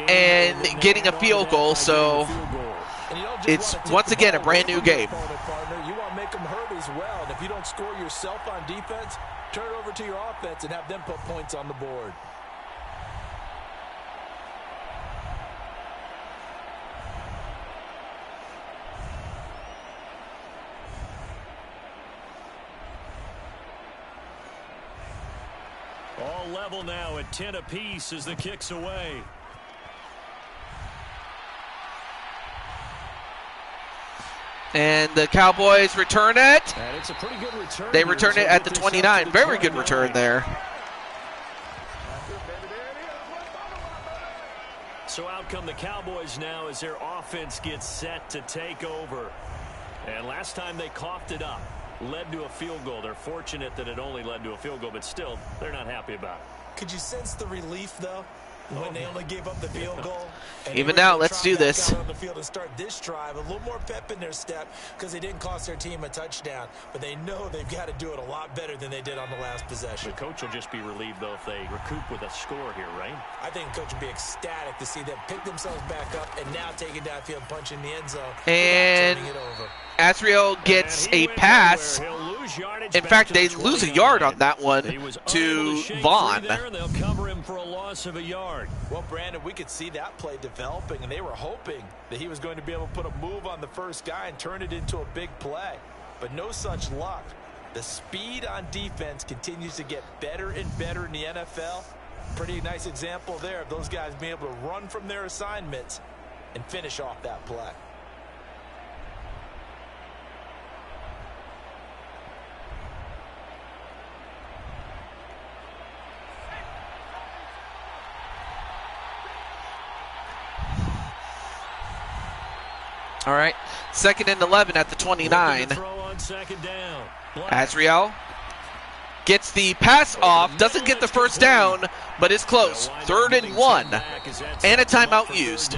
and getting a field goal. So it's once again a brand new game. You want to make them hurt as well. And if you don't score yourself on defense, turn it over to your offense and have them put points on the board. All level now at 10 apiece as the kick's away. And the Cowboys return it. And it's a pretty good return. They return it at the 29. Very good return there. So out come the Cowboys now as their offense gets set to take over. And last time they coughed it up, led to a field goal. They're fortunate that it only led to a field goal, but still, they're not happy about it. Could you sense the relief, though, when they only gave up the field goal? Even now, let's do this. On the field and start this drive, a little more pep in their step because they didn't cost their team a touchdown, but they know they've got to do it a lot better than they did on the last possession. The coach will just be relieved, though, if they recoup with a score here, right? I think the coach will be ecstatic to see them pick themselves back up and now take it downfield, punch in the end zone. And turning it over. Asriel gets a pass. In fact, they lose a yard on that one to Vaughn. They'll cover him for a loss of a yard. Well, Brandon, we could see that play developing, and they were hoping that he was going to be able to put a move on the first guy and turn it into a big play. But no such luck. The speed on defense continues to get better and better in the NFL. Pretty nice example there of those guys being able to run from their assignments and finish off that play. All right, 2nd and 11 at the 29. Asriel gets the pass off, doesn't get the first down, but is close. 3rd and 1, and a timeout used.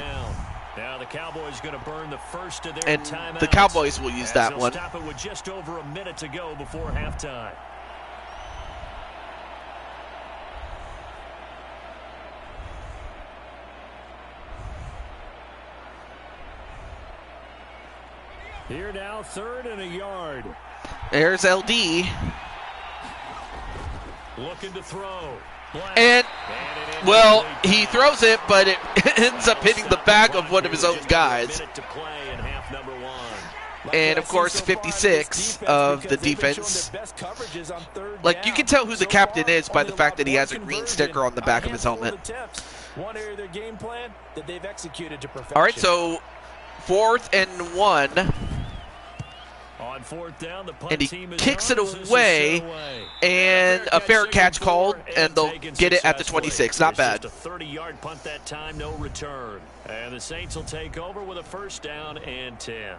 Now the Cowboys going to burn the first of their And timeouts. the Cowboys will use that one. Stop it with just over a minute to go before halftime. Here now, 3rd and a yard. There's LD. Looking to throw. And, well, he throws it, but it ends up hitting the back of one of his own guys. And, of course, 56 of the defense. Like, you can tell who the captain is by the fact that he has a green sticker on the back of his helmet. One area of their game plan that they've executed to perfection. All right, so 4th and 1. On 4th down, the punt And he team kicks it away, and a fair catch called, and they'll get it at the 26. Not bad. Just a 30-yard punt that time, no return. And the Saints will take over with a 1st down and 10.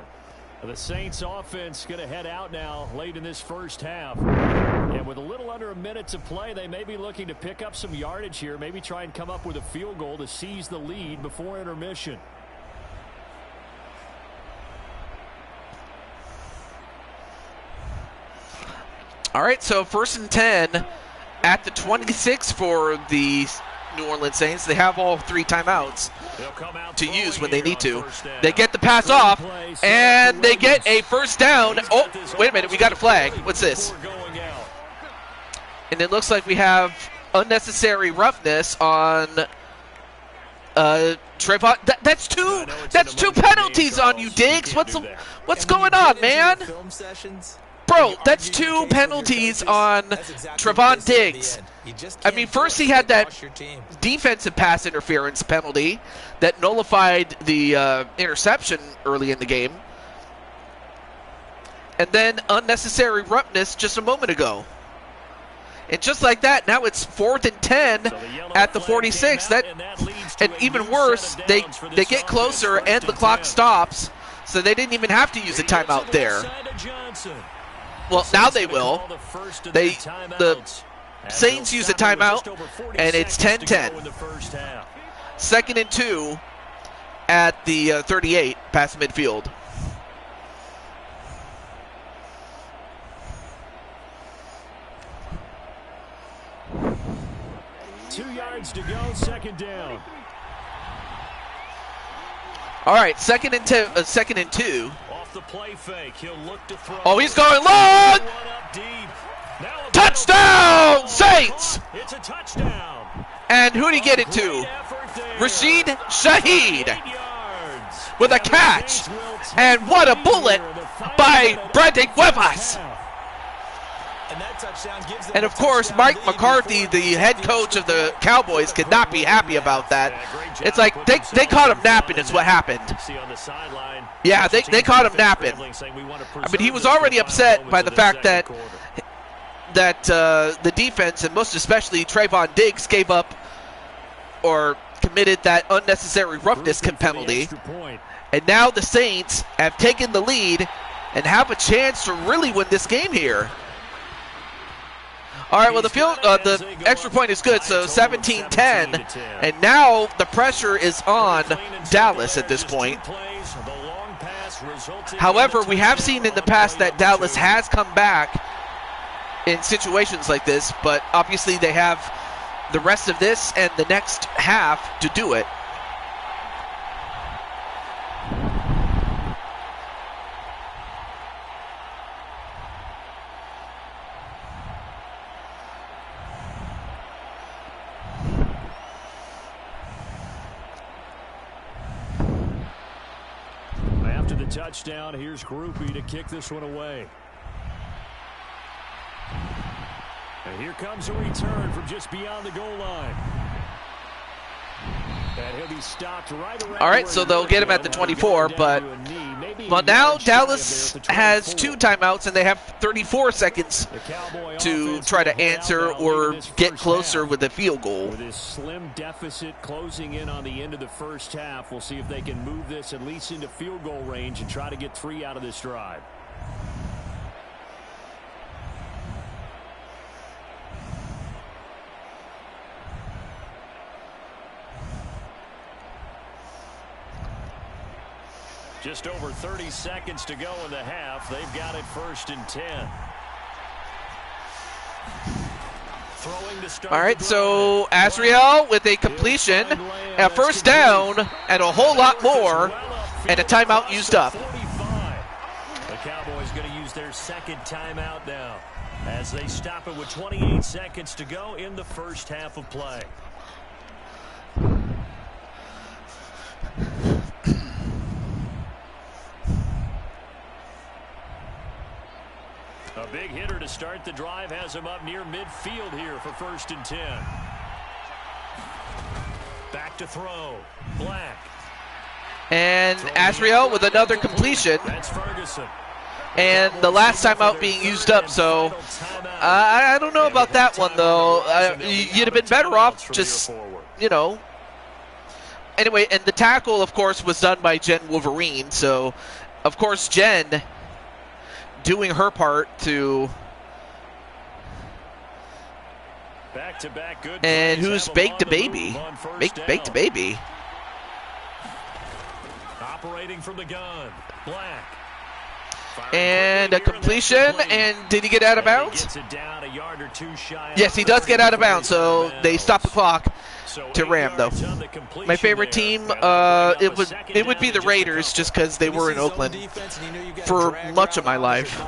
The Saints offense going to head out now late in this first half. And with a little under a minute to play, they may be looking to pick up some yardage here, maybe try and come up with a field goal to seize the lead before intermission. All right, so 1st and 10 at the 26 for the New Orleans Saints. They have all 3 timeouts to use when they need to. They get the pass off, and they get a 1st down. Oh, wait a minute, we got a flag. What's this? And it looks like we have unnecessary roughness on Trayvon. That's two penalties on you, Diggs. What's going on, man? Bro, that's 2 penalties on Trayvon Diggs. I mean, first he had that defensive pass interference penalty that nullified the interception early in the game. And then unnecessary roughness just a moment ago. And just like that, now it's 4th and 10 at the 46. And even worse, they get closer and the clock stops, so they didn't even have to use a timeout there. Well, now they will. The Saints use a timeout, and it's 10-10. 2nd and 2 at the 38 past midfield. Two yards to go, second down. All right, second and 2. Off the play fake, he'll look to throw. Oh, he's going long! One up deep. Now a Touchdown, Saints! It's a touchdown. And who did he get it to? Great effort there. Rashid Shaheed 8 yards. with a And the catch. Saints will take And what a the bullet lead. The final by minute Brandon of the first Cuevas. half. And that touchdown gives them And a of course, touchdown Mike lead McCarthy, before the head coach of the Cowboys, could not be happy about that. It's like they caught him napping is what happened. See on the sideline. Yeah, they caught him napping. I mean, he was already upset by the fact that the defense, and most especially Trayvon Diggs, gave up or committed that unnecessary roughness penalty. And now the Saints have taken the lead and have a chance to really win this game here. All right, well, the extra point is good, so 17-10. And now the pressure is on Dallas at this point. However, we have seen in the past that Dallas has come back in situations like this, but obviously they have the rest of this and the next half to do it. After the touchdown, here's Groupie to kick this one away. And here comes a return from just beyond the goal line. And he'll be stopped right around. All right, so they'll get him at the 24, but well, now Dallas has 2 timeouts and they have 34 seconds to try to answer or get closer with a field goal. With this slim deficit closing in on the end of the first half, we'll see if they can move this at least into field goal range and try to get 3 out of this drive. Just over 30 seconds to go in the half. They've got it 1st and 10. Throwing to start. All right, so Azriel with a completion, a first down, and a whole lot more, and a timeout used up. The Cowboys going to use their second timeout now as they stop it with 28 seconds to go in the first half of play. A big hitter to start the drive has him up near midfield here for 1st and 10. Back to throw. Black. And Azriel with another completion. That's Ferguson. And the last timeout being used up, so I don't know about that one, though. You'd have been better off just, you know. Anyway, and the tackle, of course, was done by Jen Wolverine, so, of course, Jen doing her part to. Back-to-back good. And who's Baked a Baby? Baked a Baby. Operating from the gun. Black. And a completion, and did he get out of bounds? Yes, he does get out of bounds, so they stop the clock to Ram, though. My favorite team, it would be the Raiders, just because they were in Oakland for much of my life.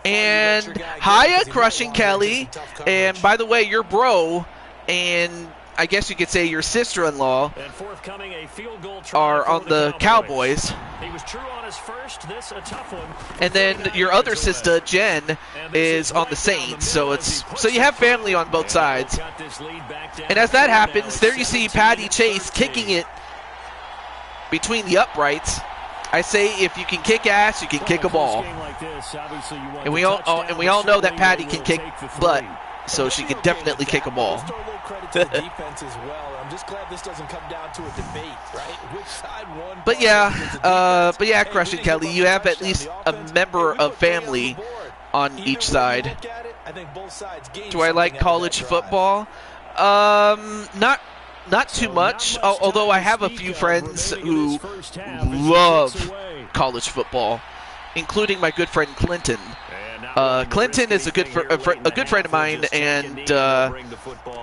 And Haya crushing Kelly, and by the way, your bro, and I guess you could say your sister-in-law are on the Cowboys. He was true on his first, this a tough one. And then your other sister, Jen, is on the Saints. So you have family on both sides. And as that happens, there you see Patty Chase kicking it between the uprights. I say if you can kick ass, you can kick a ball. And we all know that Patty can kick butt, so she can definitely kick a ball. Credit to the defense as well. I'm just glad this doesn't come down to a debate, right? Which side won? But yeah, Crushing Kelly, you have at least a member of family on each side. Do I like college football? Not not too much, although I have a few friends who love college football, including my good friend Clinton. Clinton is a good friend of mine, and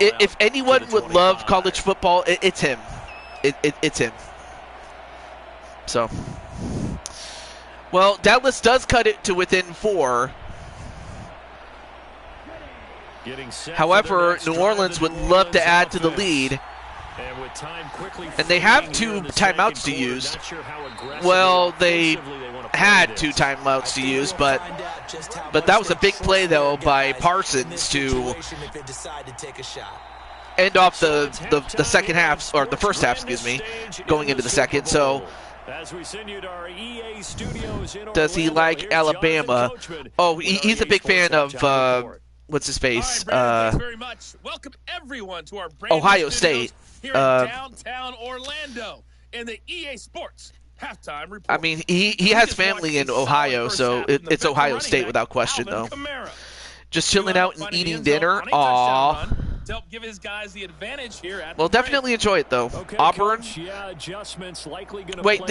if anyone would love college football, it's him. It's him. So, well, Dallas does cut it to within 4. However, New Orleans would love to add to the lead. And they have 2 timeouts to use. Well, they had 2 timeouts to use, but that was a big play, though, by Parsons to end off the second half, or the first half, excuse me, going into the second. So, does he like Alabama? Oh, he's a big fan of, what's his face? Thanks very much. Welcome everyone to our brand Ohio State. Here in downtown Orlando in the EA Sports halftime report. I mean, he has family in Ohio, so it's Ohio State without question, though. Just chilling out and eating dinner. Aw. To help give his guys the advantage here at Well, definitely enjoy it, though. Auburn. Wait,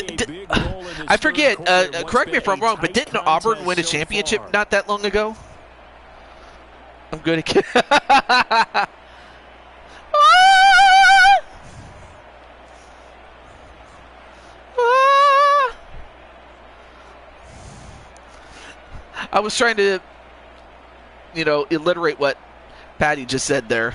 I forget. Correct me if I'm wrong, but didn't Auburn win a championship not that long ago? I'm good at I was trying to, alliterate what Patty just said there.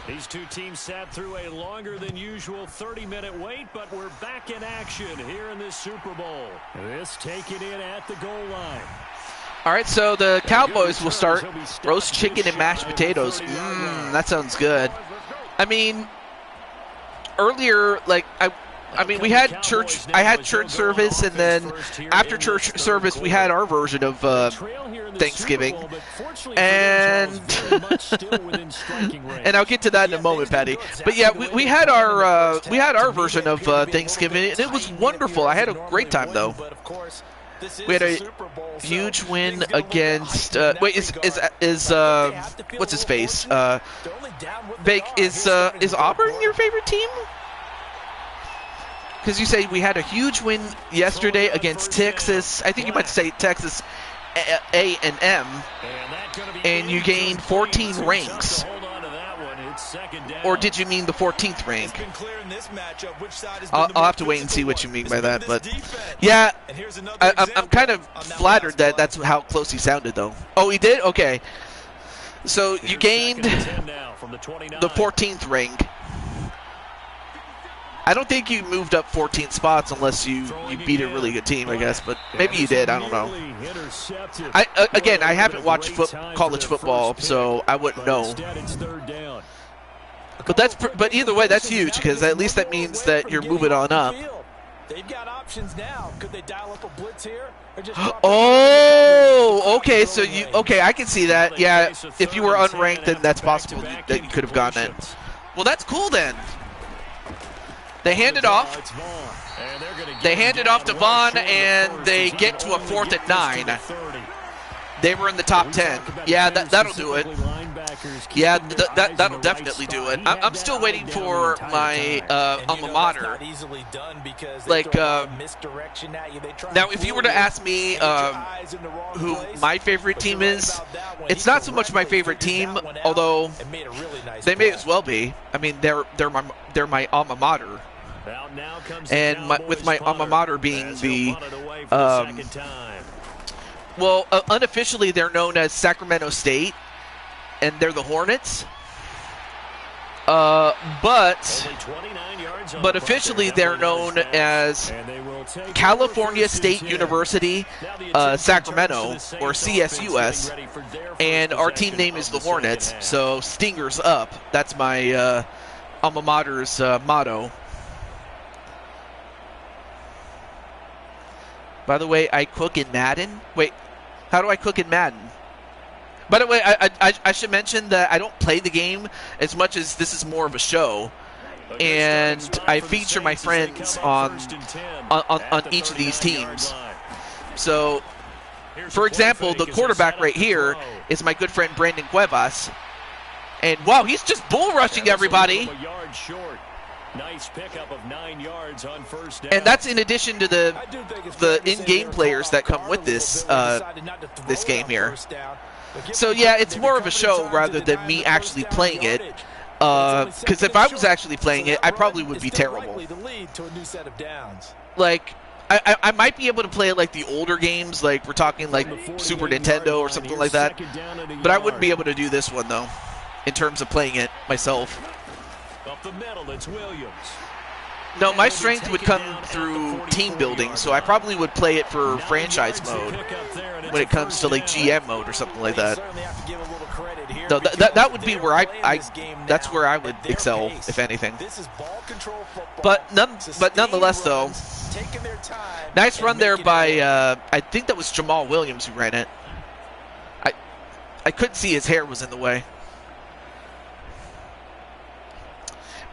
These 2 teams sat through a longer than usual 30-minute wait, but we're back in action here in this Super Bowl. This taken in at the goal line. All right, so the Cowboys will start roast chicken and mashed potatoes. That sounds good. I mean, earlier, we had church. I had church service, and then after church service, we had our version of Thanksgiving, and and I'll get to that in a moment, Patty. But yeah, we had our version of Thanksgiving, and it was wonderful. I had a great time, though. We had a huge win against. What's his face? Bake is Auburn your favorite team? Because you say we had a huge win yesterday against Texas. I think you might say Texas A&M, and you gained 14 ranks. Or did you mean the 14th rank? I'll have to wait and see what you mean by that. But yeah, I'm kind of flattered that that's how close he sounded, though. Oh, he did? Okay. So you gained the 14th rank. I don't think you moved up 14 spots unless you beat a really good team, I guess. But maybe you did. I don't know. I haven't watched college football, so I wouldn't know. But either way, that's huge, because at least that means that you're moving on up. They've got options now. Could they dial up a blitz here? Oh, okay. So I can see that. Yeah, if you were unranked, then that's possible that you could have gotten it. Well, that's cool then. They hand it off. They hand it off to Vaughn, and they get to a 4th and 9. They were in the top 10. Yeah, that'll do it. Yeah, that'll definitely do it. I'm still waiting for my alma mater. Now, if you were to ask me who my favorite team is, it's not so much my favorite team, although they may as well be. I mean, they're my alma mater. And with my alma mater being the unofficially they're known as Sacramento State, and they're the Hornets. But officially they're known as California State University, Sacramento, or CSUS, and our team name is the Hornets, so Stingers up. That's my alma mater's motto. By the way, I cook in Madden. Wait, how do I cook in Madden? By the way, I should mention that I don't play the game as much as this is more of a show, and I feature my friends on each of these teams. So, for example, the quarterback right here is my good friend Brandon Cuevas, and wow, he's just bull rushing everybody. Nice pickup of 9 yards on first down. And that's in addition to the in-game players that come with this this game here. So yeah, it's more of a show rather than me actually playing it. Because if I was actually playing it, I probably would be terrible. Like, I might be able to play like the older games, like we're talking like Super Nintendo or something like that. But I wouldn't be able to do this one though, in terms of playing it myself. Up the middle, it's Williams. No, my strength would come through team building, so I probably would play it for franchise mode when it comes to like GM mode or something like that. No, that would be where that's where I would excel, if anything. But nonetheless, though, nice run there by I think that was Jamal Williams who ran it. I couldn't see his hair was in the way.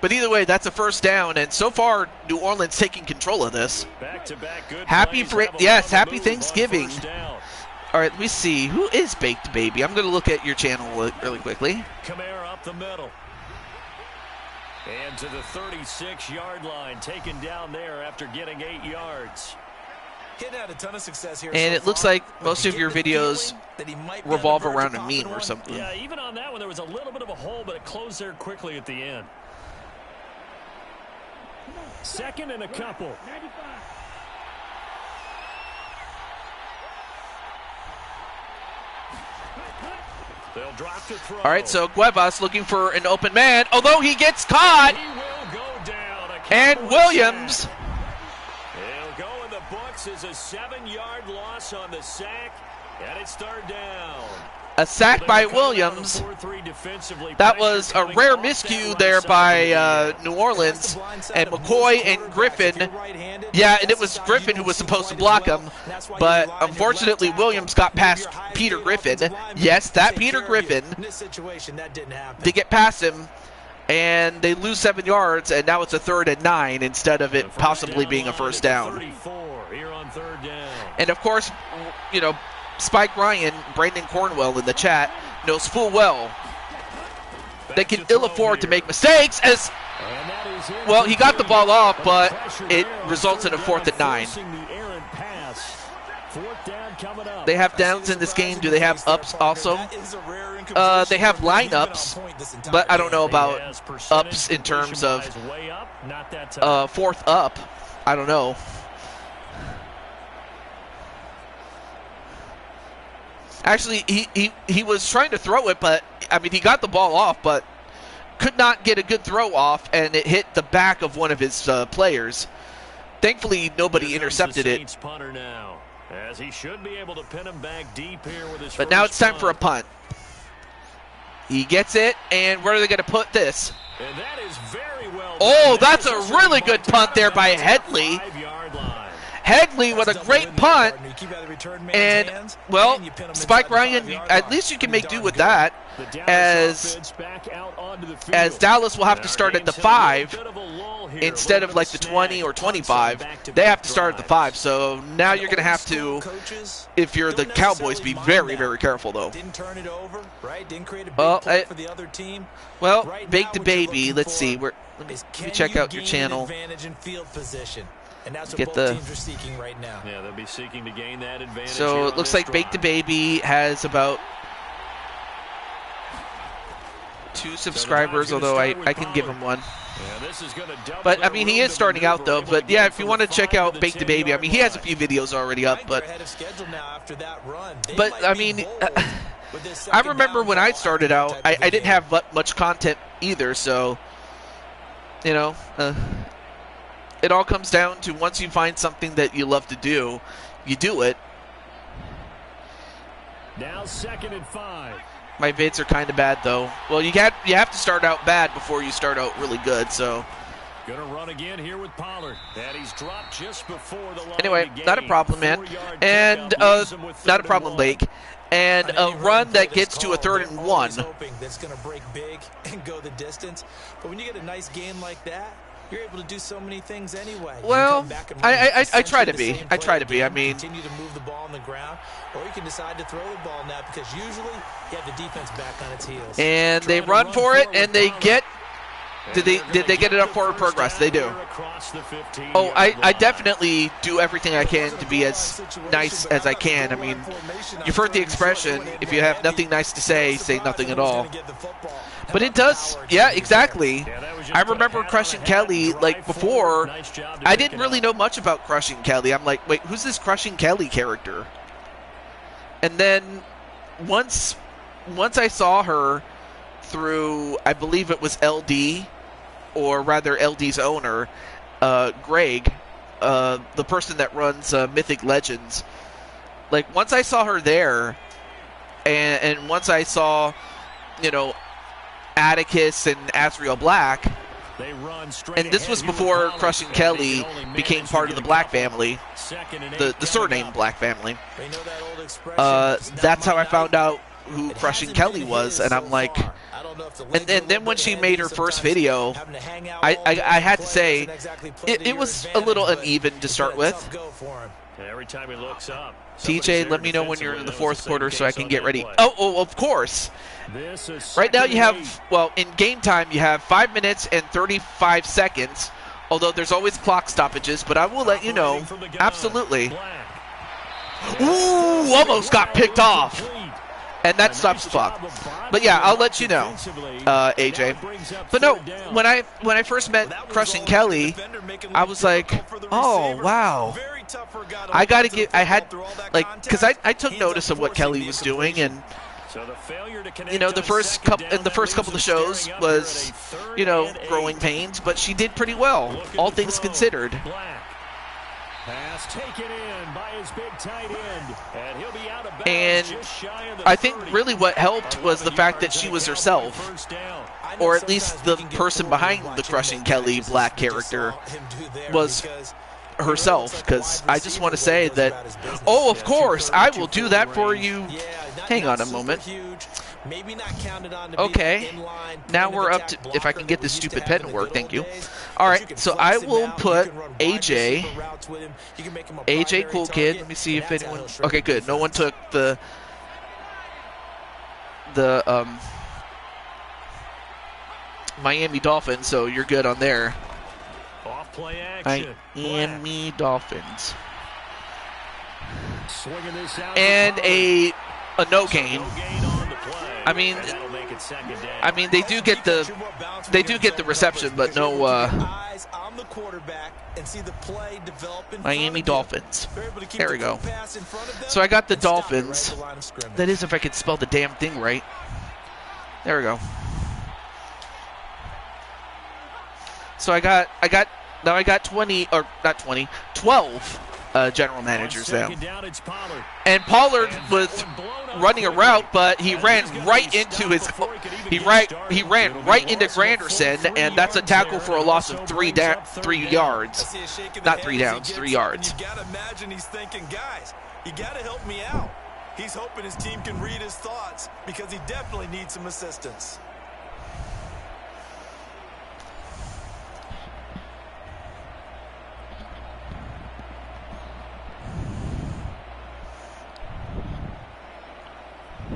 But either way, that's a first down, and so far, New Orleans taking control of this. Happy Thanksgiving. All right, let me see. Who is Baked Baby? I'm going to look at your channel really quickly. Kamara up the middle. And to the 36-yard line, taken down there after getting 8 yards. Had a ton of success here and it looks like most of your videos revolve around a meme or something. Yeah, even on that one, there was a little bit of a hole, but it closed there quickly at the end. Second and a couple. They'll drop to throw. All right, so Cuevas looking for an open man, although he gets caught. He will go down. And Williams. It'll go in the books as a 7-yard loss on the sack, and it's third down. A sack by Williams. That was a rare miscue there by New Orleans. And McCoy and Griffin. Yeah, and it was Griffin who was supposed to block him. But unfortunately, Williams got past Peter Griffin. Yes, that Peter Griffin. They get past him. And they lose 7 yards. And now it's a 3rd and 9 instead of it possibly being a first down. And of course, you know, Spike Ryan, Brandon Cornwell in the chat, knows full well they can ill afford to make mistakes as, well, he got the ball off, but it results in a 4th and 9. They have downs in this game. Do they have ups also? They have lineups, but I don't know about ups in terms of 4th up. I don't know. Actually, he was trying to throw it, but, I mean, he got the ball off, but could not get a good throw off, and it hit the back of one of his players. Thankfully, nobody intercepted it. Now, as he should be able to pin him back deep here with his but now it's time for a punt. He gets it, and where are they going to put this? And that is very well oh, that's a really good punt there by Headley. Headley with a great punt, and, well, Spike Ryan, at least you can make do with that, as Dallas will have to start at the 5 instead of like the 20 or 25. They have to start at the 5, so now you're going to have to, if you're the Cowboys, be very, very careful, though. Well, Baked a Baby, let's see, let me check out your channel. And that's what Get both the teams are seeking right now. Yeah, they'll be seeking to gain that advantage. So it looks like Baked a Baby has about 2 subscribers, although I can give him 1. But, I mean, he is starting out, though. But, yeah, if you want to check out Baked a Baby, I mean, he has a few videos already up. But I mean, I remember when I started out, I didn't have much content either. So, you know, it all comes down to once you find something that you love to do, you do it. Now 2nd and 5. My vids are kind of bad, though. Well, you have to start out bad before you start out really good, so. Gonna run again here with Pollard. And he's dropped just before the line. Anyway, not a problem, man. And not a problem, Blake. and a run that gets to a 3rd and 1. Hoping that's going to break big and go the distance. But when you get a nice game like that, you're able to do so many things anyway. Well, I try to be. I try to be. I mean, continue to move the ball on the ground, or you can decide to throw the ball now because usually you have the defense back on its heels. And they run for it, and they get. Did they get enough forward progress? They do. Oh, I definitely do everything I can to be as nice as I can. I mean, you've heard the expression, if you have nothing nice to say nothing at all. But it does, yeah, exactly. I remember Crushing Kelly, like, before, I didn't really know much about Crushing Kelly. I'm like, wait, who's this Crushing Kelly character? And then once I saw her through, I believe it was LD, or rather LD's owner, Greg, the person that runs Mythic Legends. Like, once I saw her there, and once I saw, you know, Atticus and Azrael Black, and this was before Crushing Kelly became part of the Black family, the surname Black family. That's how I found out who Crushing Kelly was, and I'm like, and then when she made her first video, I had to say, it was a little uneven to start with. Every time he looks up, TJ, let me know when you're in the 4th quarter so I can get ready. Oh, of course. Right now you have, well, in game time, you have 5 minutes and 35 seconds, although there's always clock stoppages, but I will let you know. Absolutely. Ooh, almost got picked off. And that stops the clock. But yeah, I'll let you know, AJ. But no, when I first met Crushing Kelly, I was like, oh, wow. I had, like, because I took notice of what Kelly was doing, and, you know, the first couple of shows was, you know, growing pains, but she did pretty well, all things considered. Pass taken in by his big tight end, and he'll be out of bounds. And I think really what helped was the fact that she was herself, or at least the person behind the Crushing Kelly Black character was herself, because I just want to say that, oh, of course, I will do that for you. Hang on a moment. Okay, now we're up to, if I can get this stupid pen to work, thank you. Alright, so I will put AJ, Cool Kid, let me see if anyone, okay, good, no one took the Miami Dolphins, so you're good on there. Miami Dolphins. And a no gain. I mean, they do get the reception, but no. Miami Dolphins. There we go. So I got the Dolphins. That is, if I could spell the damn thing right. There we go. So I got 12 general managers now. And Pollard was running a route, but he ran right into Granderson, and that's a tackle for a loss of 3 yards. Not 3 downs, 3 yards. You gotta imagine he's thinking, guys, you gotta help me out. He's hoping his team can read his thoughts because he definitely needs some assistance.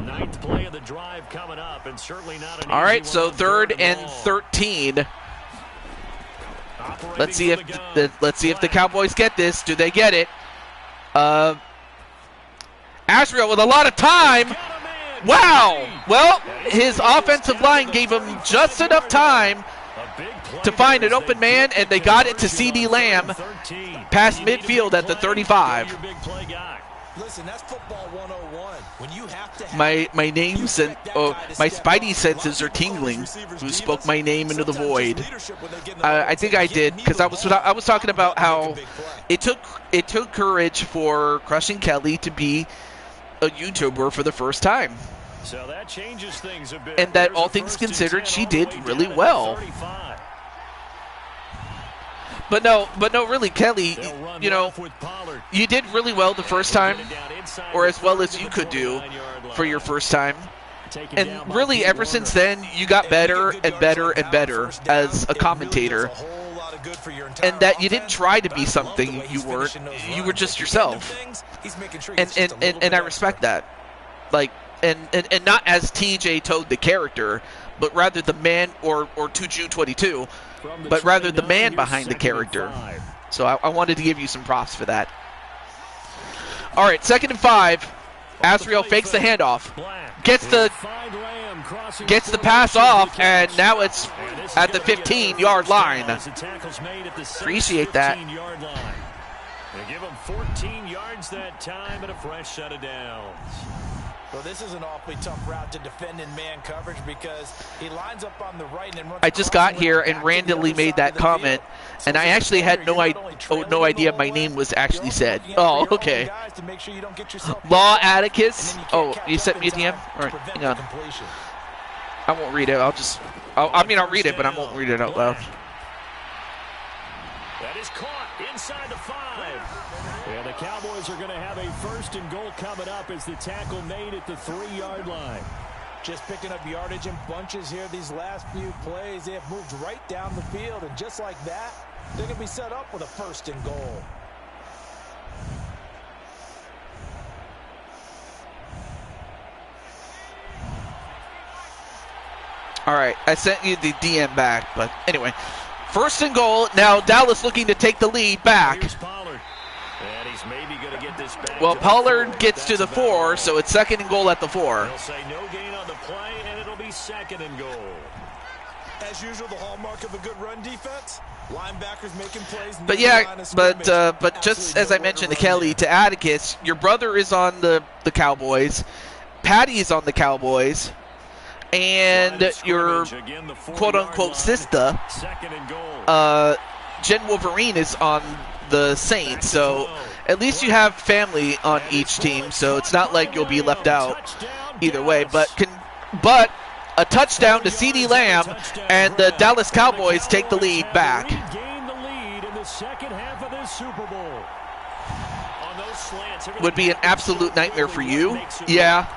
Ninth play of the drive coming up, and certainly not an all right, so easy 3rd and 13. Let's see if the Cowboys get this. Do they get it? Azrael with a lot of time. Wow. Well, his offensive line gave him just enough time to find an open man, and they got it to CD Lamb past midfield at the 35. Listen, that's football 101. When you have to have my names and my spidey senses are tingling. Who spoke my name into the void? I think I did, because I was talking about how it took courage for Crushing Kelly to be a YouTuber for the first time. So that changes things a bit. And that all things considered, she did really well. But no, really, Kelly, you know, you did really well the first time, or as well as you could do. for your first time. And really, ever since then, you got better and better and better as a commentator. And that you didn't try to be something you weren't. You were just yourself. And I respect that. Like, and not as TJ Toad the character, but rather the man, or Tuju22, but rather the man behind the character. So I wanted to give you some props for that. All right, 2nd and 5. Azriel fakes the handoff, gets the pass off, and now it's at the 15-yard line. Appreciate that. They give him 14 yards that time and a fresh set of downs. Well, this is an awfully tough route to defend in man coverage because he lines up on the right and runs. I just got here and randomly made that comment, and I actually had no idea my name was actually said. Oh, okay. Law Atticus. Oh, you sent me a DM? All right, hang on. I won't read it. I'll read it, but I won't read it out loud. That is caught inside the 5. And the Cowboys are going to have a 1st and goal coming up as the tackle made at the 3-yard line. Just picking up yardage in bunches here these last few plays. They have moved right down the field, and just like that, they're going to be set up with a 1st and goal. All right, I sent you the DM back, but anyway. 1st and goal. Now Dallas looking to take the lead back. And he's maybe going to get this back. Well, Pollard gets to the 4, so it's 2nd and goal at the 4. They'll say no gain on the play, and it'll be 2nd and goal. As usual, the hallmark of a good run defense. Linebackers making plays. But yeah, but just as I mentioned to Kelly, to Atticus, your brother is on the Cowboys. Patty is on the Cowboys. And your quote-unquote sister, Jen Wolverine, is on the Saints. So at least you have family on each team, so it's not like you'll be left out either way. But a touchdown to CeeDee Lamb, and the Dallas Cowboys take the lead back. Would be an absolute nightmare for you. Yeah.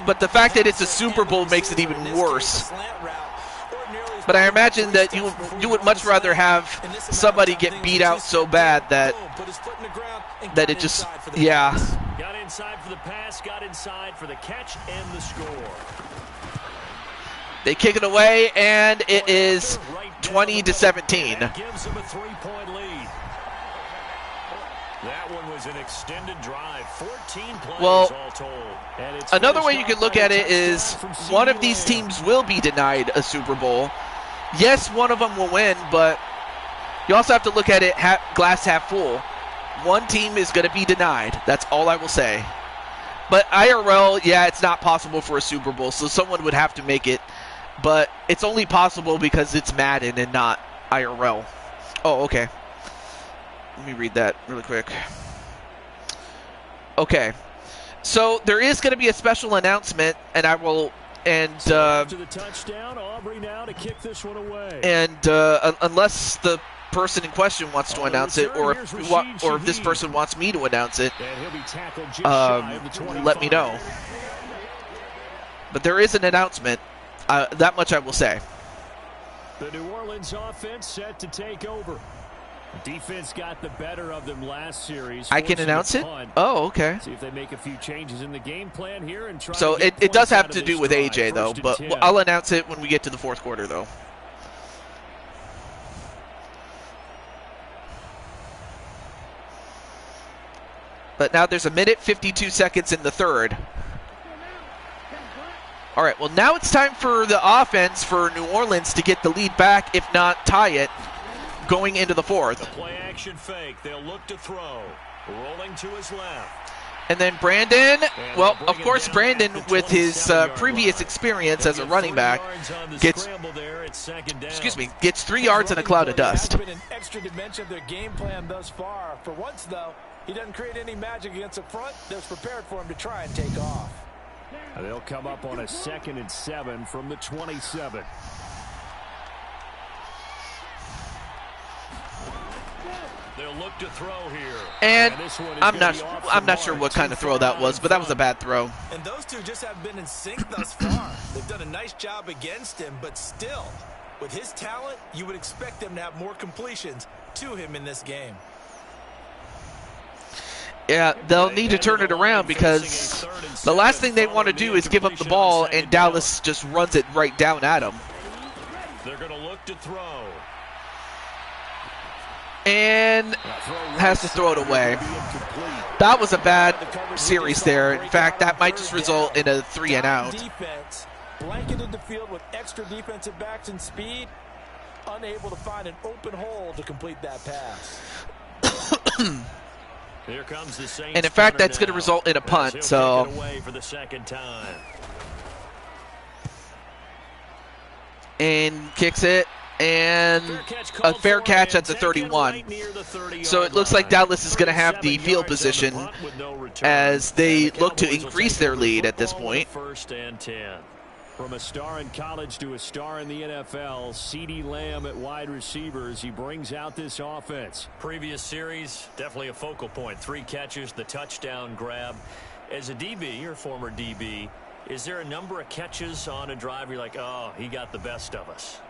But the fact that it's a Super Bowl makes it even worse. But I imagine that you would much rather have somebody get beat out so bad that it just, yeah. Got inside for the pass, got inside for the catch and the score. They kick it away, and it is 20-17. Gives them a 3-point lead. That one was an extended drive, 14 plays all told. Another way you could look at it is one of these teams will be denied a Super Bowl. Yes, one of them will win, but you also have to look at it glass half full. One team is going to be denied. That's all I will say. But IRL, yeah, it's not possible for a Super Bowl, so someone would have to make it. But it's only possible because it's Madden and not IRL. Oh, okay. Let me read that really quick. Okay. So there is going to be a special announcement, and I will, after the touchdown, Aubrey now to kick this one away. And unless the person in question wants to announce it, or if this person wants me to announce it, let me know. But there is an announcement. That much I will say. The New Orleans offense set to take over. Defense got the better of them last series. I can announce it? Oh, okay. See if they make a few changes in the game plan here and try. So it does have to do with AJ, though, but I'll announce it when we get to the 4th quarter, though. But now there's 1:52 seconds in the 3rd. All right, well, now it's time for the offense for New Orleans to get the lead back, if not tie it, going into the 4th. The play action fake. They'll look to throw. Rolling to his left. And then Brandon, well, of course, Brandon, with his previous experience as a running back, gets 3 yards in a cloud of dust. An extra dimension of their game plan thus far. For once, though, he doesn't create any magic against the front that's prepared for him to try and take off. They'll come up on a 2nd and 7 from the 27. They'll look to throw here. And this one is I'm gonna be off the not sure mark. what kind of throw that was, but that was a bad throw. And those two just haven't been in sync thus far. They've done a nice job against him, but still, with his talent, you would expect them to have more completions to him in this game. Yeah, they'll need to turn it around because the last thing they want to do is give up the ball, and Dallas just runs it right down at them. They're going to look to throw. And has to throw it away. That was a bad series there. In fact, that might just result in a 3 and out. Defense blanketed the field with extra defensive backs and speed, unable to find an open hole to complete that pass. Here comes the Saints. And in fact, that's going to result in a punt. So away for the second time. And kicks it. And a fair catch at the 31. So it looks like Dallas is going to have the field position as they look to increase their lead at this point. First and 10. From a star in college to a star in the NFL, CeeDee Lamb at wide receivers. He brings out this offense. Previous series, definitely a focal point. 3 catches, the touchdown grab. As a DB, or former DB, is there a number of catches on a drive you're like, oh, he got the best of us?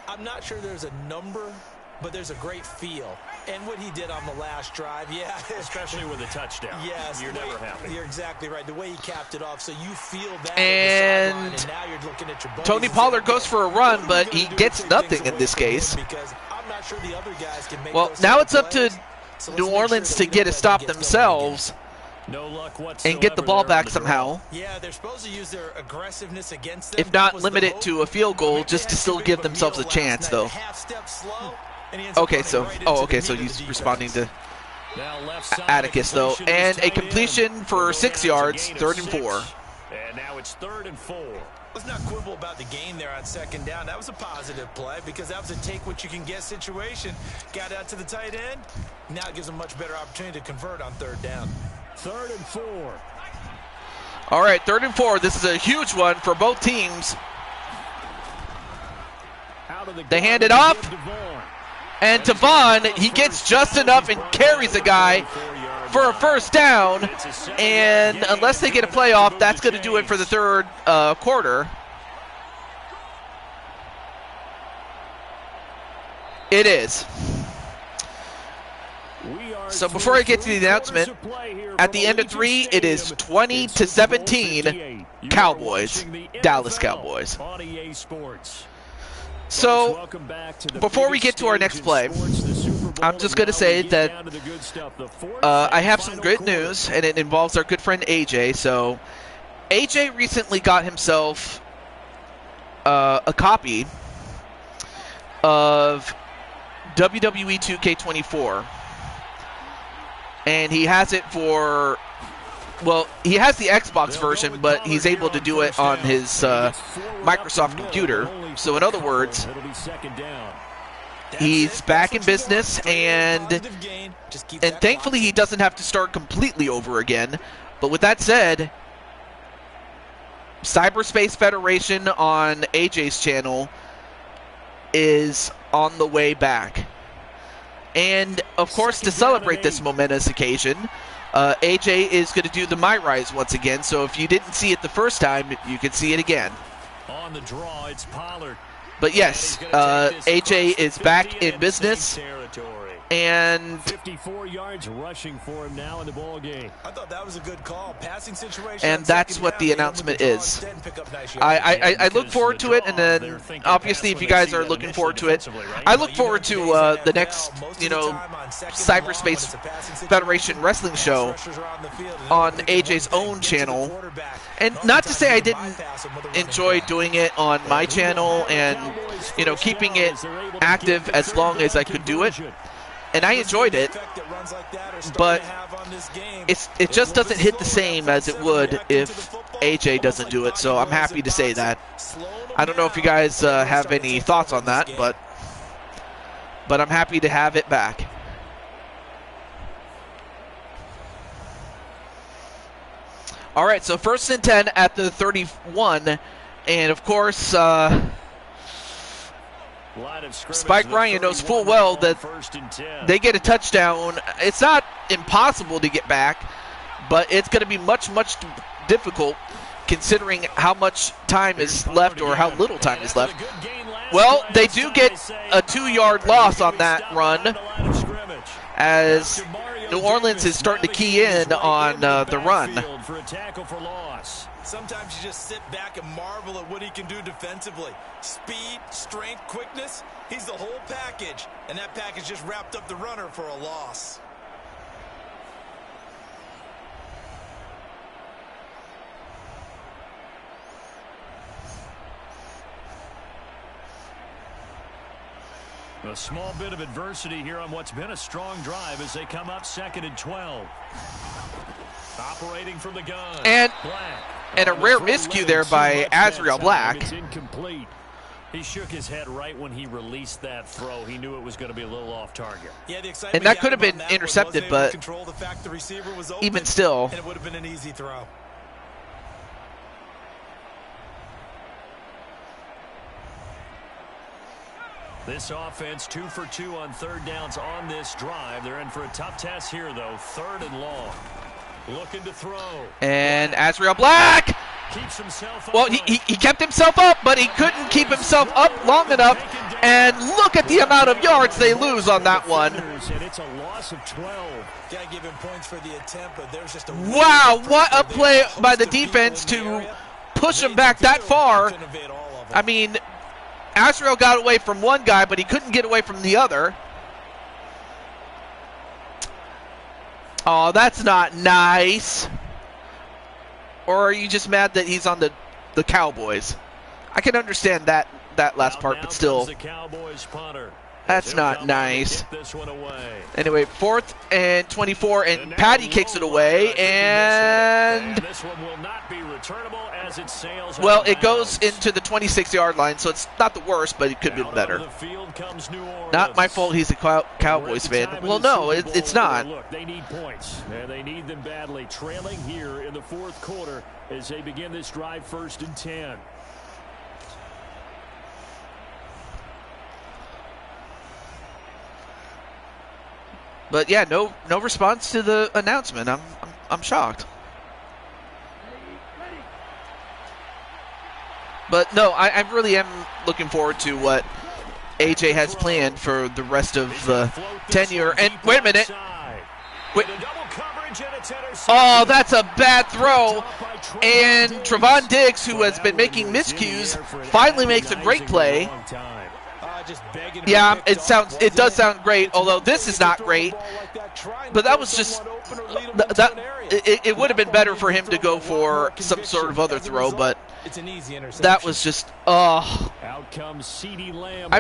I'm not sure there's a number, but there's a great feel. And what he did on the last drive, yeah. Especially with a touchdown. Yes. You're never happy. You're exactly right. The way he capped it off, so you feel that. And now you're looking at your Tony Pollard goes for a run, but he gets nothing in this case. Because I'm not sure the other guys can make well, now it's up to New Orleans to get a stop themselves. No luck and get the ball back somehow. Yeah, they're supposed to use their aggressiveness against them. If not, limit it to a field goal just to still give themselves a chance, though. Okay, so he's responding to Atticus, though. And a completion for 6 yards, 3rd and 4. And now it's 3rd and 4. Let's not quibble about the gain there on 2nd down. That was a positive play because that was a take-what-you-can-get situation. Got out to the tight end. Now it gives them a much better opportunity to convert on 3rd down. 3rd and 4. All right, 3rd and 4. This is a huge one for both teams. They hand it off. And Tavon, he gets just enough and carries a guy for a 1st down. And unless they get a playoff, that's going to do it for the 3rd quarter. It is. So before I get to the announcement, at the end of 3, it is 20-17 Cowboys, Dallas Cowboys. So before we get to our next play, I'm just going to say that I have some good news, and it involves our good friend AJ. So AJ recently got himself a copy of WWE 2K24. And he has it for, well, he has the Xbox version, but he's able to do it on his Microsoft computer. So in other words, he's back in business, and thankfully he doesn't have to start completely over again. But with that said, Cyberspace Federation on AJ's channel is on the way back. And, of course, to celebrate this momentous occasion, AJ is going to do the My Rise once again. So if you didn't see it the first time, you can see it again. On the draw, it's Pollard. But yes, AJ is back in business. And 54 yards rushing for him now in the ball game. I thought that was a good call. Passing situation. And that's what the announcement is. I look forward to it, and then obviously if you guys are looking forward to it, I look forward to the next, Cyberspace Federation wrestling show on AJ's own channel. And not to say I didn't enjoy doing it on my channel and, keeping it active as long as I could do it. And I enjoyed it, but it just doesn't hit the same as it would if AJ doesn't do it, so I'm happy to say that. I don't know if you guys have any thoughts on that, but I'm happy to have it back. All right, so 1st and 10 at the 31, and of course, Spike Ryan knows full well that they get a touchdown. It's not impossible to get back, but it's going to be much, much difficult considering how much time is left or how little time is left. Well, they do get a 2-yard loss on that run as New Orleans is starting to key in on the run. Sometimes you just sit back and marvel at what he can do defensively. Speed, strength, quickness, he's the whole package. And that package just wrapped up the runner for a loss. A small bit of adversity here on what's been a strong drive as they come up 2nd and 12. Operating from the gun. And Black. a rare miscue there by Azriel Black. It's incomplete. He shook his head right when he released that throw. He knew it was going to be a little off target. Yeah, the And that could have been intercepted, but control the fact the receiver was open, even still. and it would have been an easy throw. This offense 2 for 2 on 3rd downs on this drive. They're in for a tough test here, though. 3rd and long. Looking to throw. And Azriel Black! Keeps himself Well, he kept himself up, but he couldn't keep himself up long enough. And look at the amount of yards they lose on that one. And it's a loss of 12. Gotta give him points for the attempt, but there's just a Wow, what a play by the defense to push him back that far. I mean, Azriel got away from one guy, but he couldn't get away from the other. Oh, that's not nice. Or are you just mad that he's on the Cowboys? I can understand that last part, but still. That's not nice. Anyway, 4th and 24, and Patty kicks it away, and this one will not be returnable as it sails. Well, it goes into the 26-yard line, so it's not the worst, but it could be better. Not my fault he's a Cowboys fan. Well, no, it's not. Look, they need points, and they need them badly. Trailing here in the 4th quarter as they begin this drive 1st and 10. But yeah, no response to the announcement. I'm shocked. But no, I really am looking forward to what AJ has planned for the rest of the tenure. And wait a minute. Wait. Oh, that's a bad throw. And Trevon Diggs, who has been making miscues, finally makes a great play. Yeah, it does sound great, although this is not great. But that was just it would have been better for him to go for some sort of other throw, but that was just I've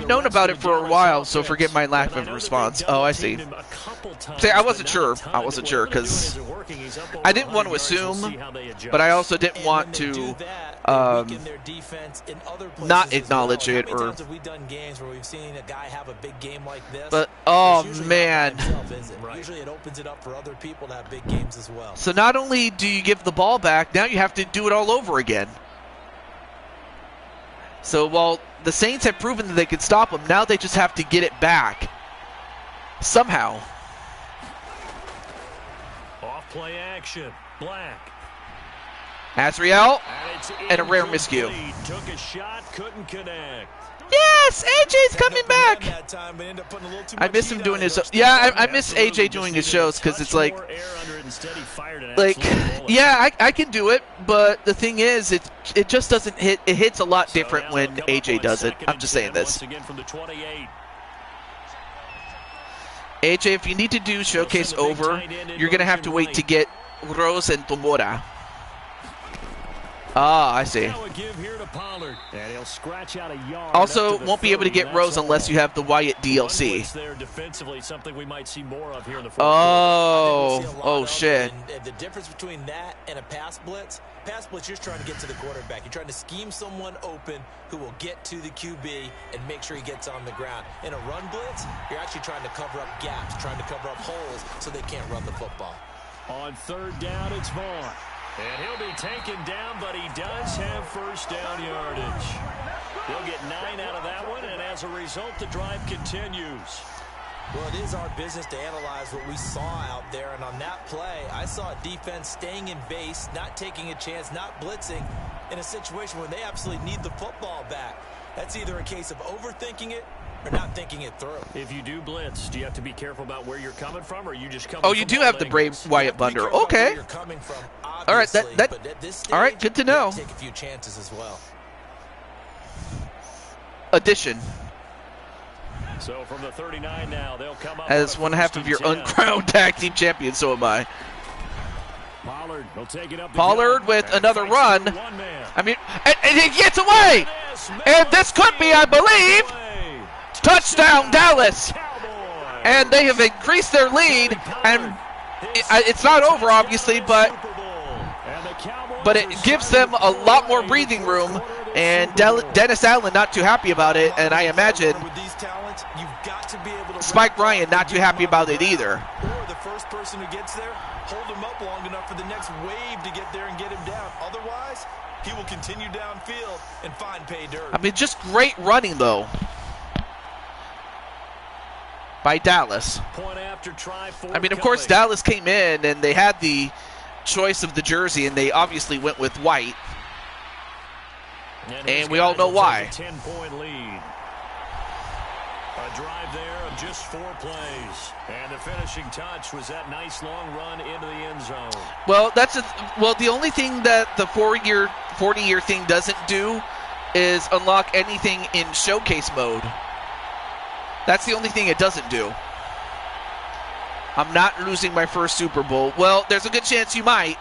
known about it for a while, so forgive my lack of response. Oh, I see. See, I wasn't sure because I didn't want to assume, but I also didn't want to not acknowledge it or. But oh man. Usually it opens it up for other people to have big games as well. So not only do you give the ball back, now you have to do it all over again. So while the Saints have proven that they could stop them, now they just have to get it back somehow. Off play action. Black. Azriel and a rare miscue. Took a shot, couldn't connect. Yes, AJ's coming back. I miss him doing his. Yeah, I miss AJ doing his shows because it's like, yeah, I can do it, but the thing is, it just doesn't hit. It hits a lot different when AJ does it. I'm just saying this. AJ, if you need to do showcase over, you're gonna have to wait to get Rose and Tomora. Ah, I see. Also, won't be able to get Rose unless you have the Wyatt DLC. Oh, shit. The difference between that and a pass blitz, you're trying to get to the quarterback. You're trying to scheme someone open who will get to the QB and make sure he gets on the ground. In a run blitz, you're actually trying to cover up gaps, trying to cover up holes so they can't run the football. On 3rd down, it's Vaughn. And he'll be taken down, but he does have 1st down yardage. They'll get 9 out of that one, and as a result, the drive continues. Well, it is our business to analyze what we saw out there, and on that play, I saw a defense staying in base, not taking a chance, not blitzing in a situation where they absolutely need the football back. That's either a case of overthinking it or not thinking it through. If you do blitz, do you have to be careful about where you're coming from, or you just come? Oh, you do have the brave Wyatt Blunder. Okay. All right, all right, good to know. Take a few chances as well. Addition. So from the 39 now, they'll come up as one half of your uncrowned tag team champion, so am I. Pollard will take it up. Pollard with another run. I mean, and he gets away. And this could be, I believe, touchdown Dallas. And they have increased their lead. And it's not over, obviously, but it gives them a lot more breathing room. And Dennis Allen not too happy about it. And I imagine Spike Ryan not too happy about it either. Or the first person who gets there, hold him up long enough for the next wave to get there and get him down. Otherwise, he will continue downfield and find pay dirt. I mean, just great running, though, by Dallas. Point after try, I mean, of course, Dallas came in and they had the choice of the jersey, and they obviously went with white. And we all know why. 10-point lead. A drive there of just 4 plays. And the finishing touch was that nice long run into the end zone. Well, the only thing that the 40-year thing doesn't do is unlock anything in showcase mode. That's the only thing it doesn't do. I'm not losing my first Super Bowl. Well, there's a good chance you might,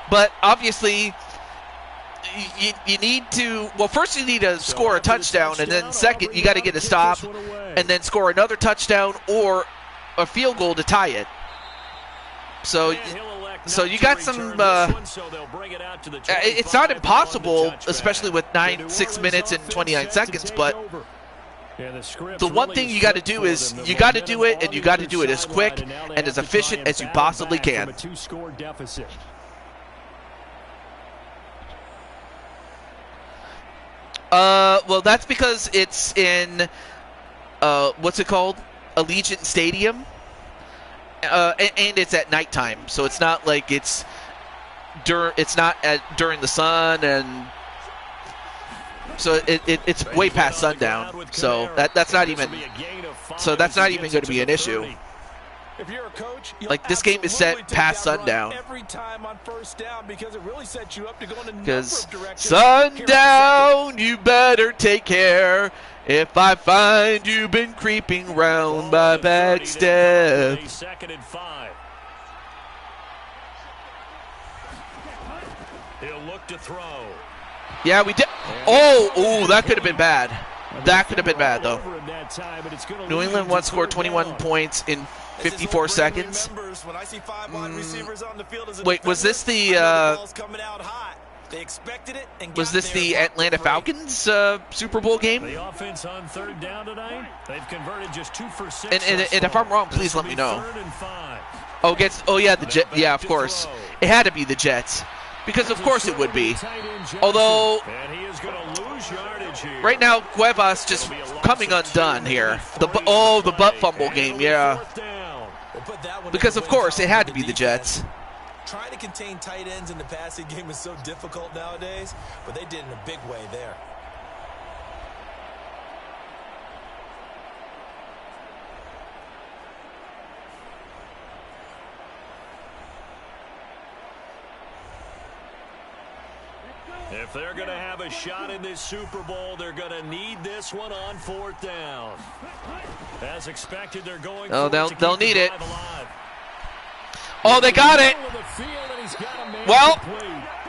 but obviously you need to, well, first you need to score a touchdown, and then second, you got to get a stop, and then score another touchdown or a field goal to tie it. So you got some, it's not impossible, especially with 6 minutes and 29 seconds, but the one thing you got to do is you got to do it, and you got to do it as quick and as efficient as you possibly can. Well, that's because it's in, what's it called? Allegiant Stadium. And it's at nighttime, so it's not like it's during the sun, and so it's way past sundown. So that's not even going to be an issue. If you're a coach, like, this game is set past sundown. Every time on first down, because it really sets you up to go in a number because of directions. sundown, you better take care. If I find you've been creeping round my back step. 2nd and 5. He'll look to throw. Yeah, we did. Oh, that could have been bad. That could have been bad, though. New England once scored 21 points in 54 seconds. Wait, was this the Atlanta Falcons Super Bowl game? The offense on 3rd down tonight. They've converted just 2 for 6. And if I'm wrong, please let me know. Yeah, of course. It had to be the Jets. Because of course it would be. Although right now Cuevas just coming undone here. The butt fumble game, yeah. Because of course it had to be the Jets. Trying to contain tight ends in the passing game is so difficult nowadays, but they did in a big way there. If they're going to have a shot in this Super Bowl, they're going to need this one on 4th down. As expected, they're going. Oh, they'll need it. Oh, they got it. Well,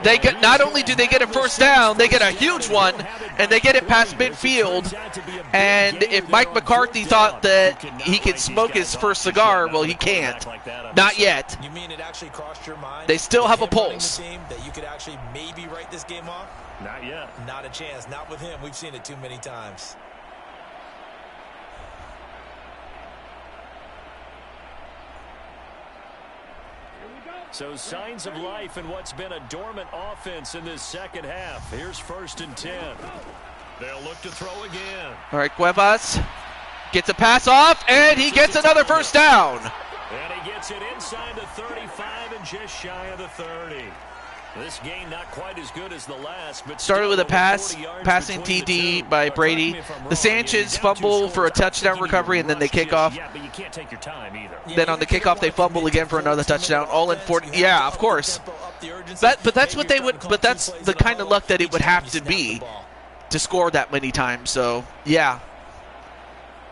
they get, not only do they get a first down, they get a huge one, and they get it past midfield. And if Mike McCarthy thought that he could smoke his first cigar, well, he can't. Not yet. You mean it actually crossed your mind? They still have a pulse. That you could actually maybe write this game off? Not yet. Not a chance. Not with him. We've seen it too many times. So signs of life in what's been a dormant offense in this second half. Here's 1st and 10. They'll look to throw again. All right, Cuevas gets a pass off, and he gets another first down. And he gets it inside the 35 and just shy of the 30. This game not quite as good as the last, but started with a passing TD by Brady. The Sanchez fumble for a touchdown recovery, and then they kick off. Yeah, but you can't take your time either. Then on the kickoff, they fumble again for another touchdown. All in 40. Yeah, of course. But that's what they would. But that's the kind of luck that it would have to be to score that many times. So yeah,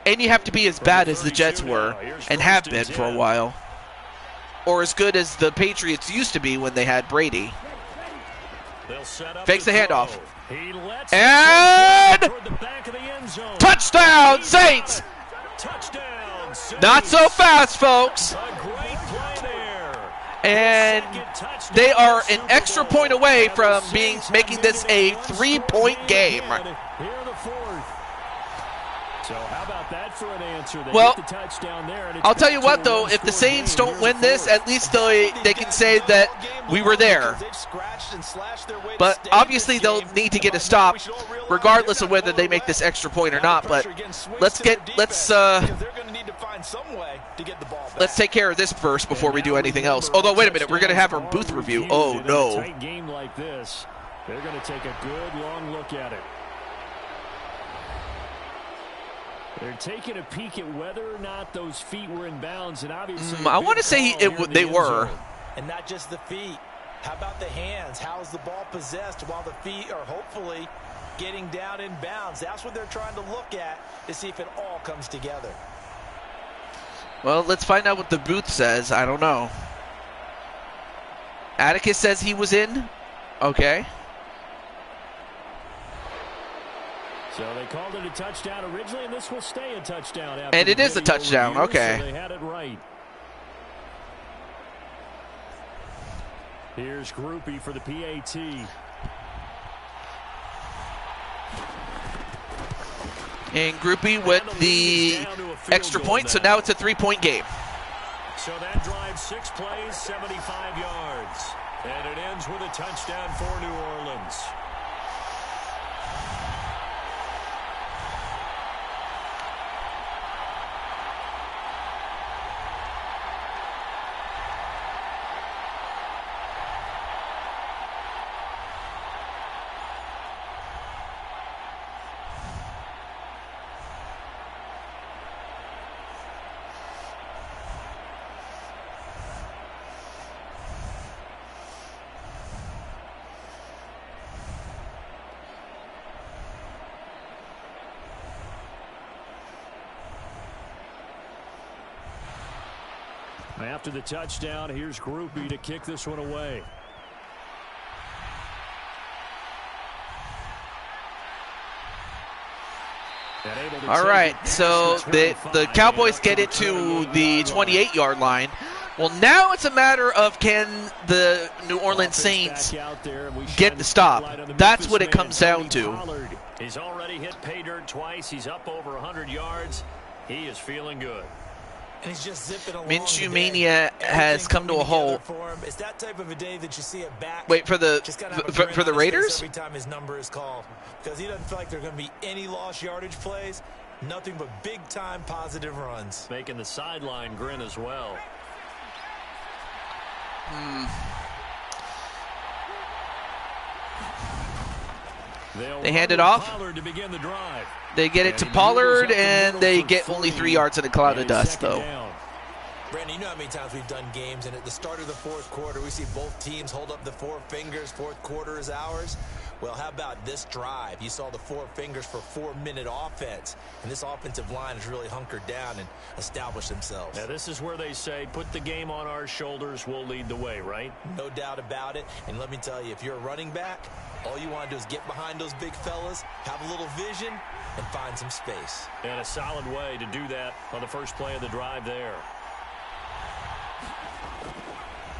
and you have to be as bad as the Jets were and have been for a while, or as good as the Patriots used to be when they had Brady. Fakes the handoff. And touchdown, Saints! Not so fast, folks. And they are an extra point away from making this a 3-point game. So how about that for an answer? Well, I'll tell you what, though, if the Saints don't win this, at least they can say that we were there. But obviously they'll need to get a stop, regardless of whether they make this extra point or not. But let's take care of this first before we do anything else. Although, wait a minute, we're going to have our booth review. Oh, no. In a tight game like this, they're going to take a good long look at it. They're taking a peek at whether or not those feet were in bounds, and obviously I want to say they were. And not just the feet. How about the hands? How is the ball possessed while the feet are hopefully getting down in bounds? That's what they're trying to look at to see if it all comes together. Well, let's find out what the booth says. I don't know. Atticus says he was in. Okay. So they called it a touchdown originally, and this will stay a touchdown. And it is a touchdown. Review, okay. So they had it right. Here's Groupie for the PAT. And Groupie with the extra point, so now it's a 3-point game. So that drive, 6 plays, 75 yards. And it ends with a touchdown for New Orleans. After the touchdown, here's Groupie to kick this one away. All right, so the Cowboys get it to the 28-yard line. Well, now it's a matter of can the New Orleans Saints get the stop. That's what it comes down to. He's already hit pay dirt twice. He's up over 100 yards. He is feeling good. And he's just zipping along. Minshew Mania has come to a halt. It's that type of a day that you see a back. Wait, for the Raiders? Every time his number is called, because he doesn't feel like there are going to be any lost yardage plays. Nothing but big time positive runs. Making the sideline grin as well. They hand it off. To begin the drive. They get it to Pollard, and they get only 3 yards in a cloud of dust, though. Brandon, you know how many times we've done games, and at the start of the fourth quarter, we see both teams hold up the 4 fingers. Fourth quarter is ours. Well, how about this drive? You saw the 4 fingers for 4-minute offense, and this offensive line has really hunkered down and established themselves. Now, this is where they say, put the game on our shoulders, we'll lead the way, right? No doubt about it, and let me tell you, if you're a running back, all you want to do is get behind those big fellas, have a little vision, and find some space. And a solid way to do that on the first play of the drive there.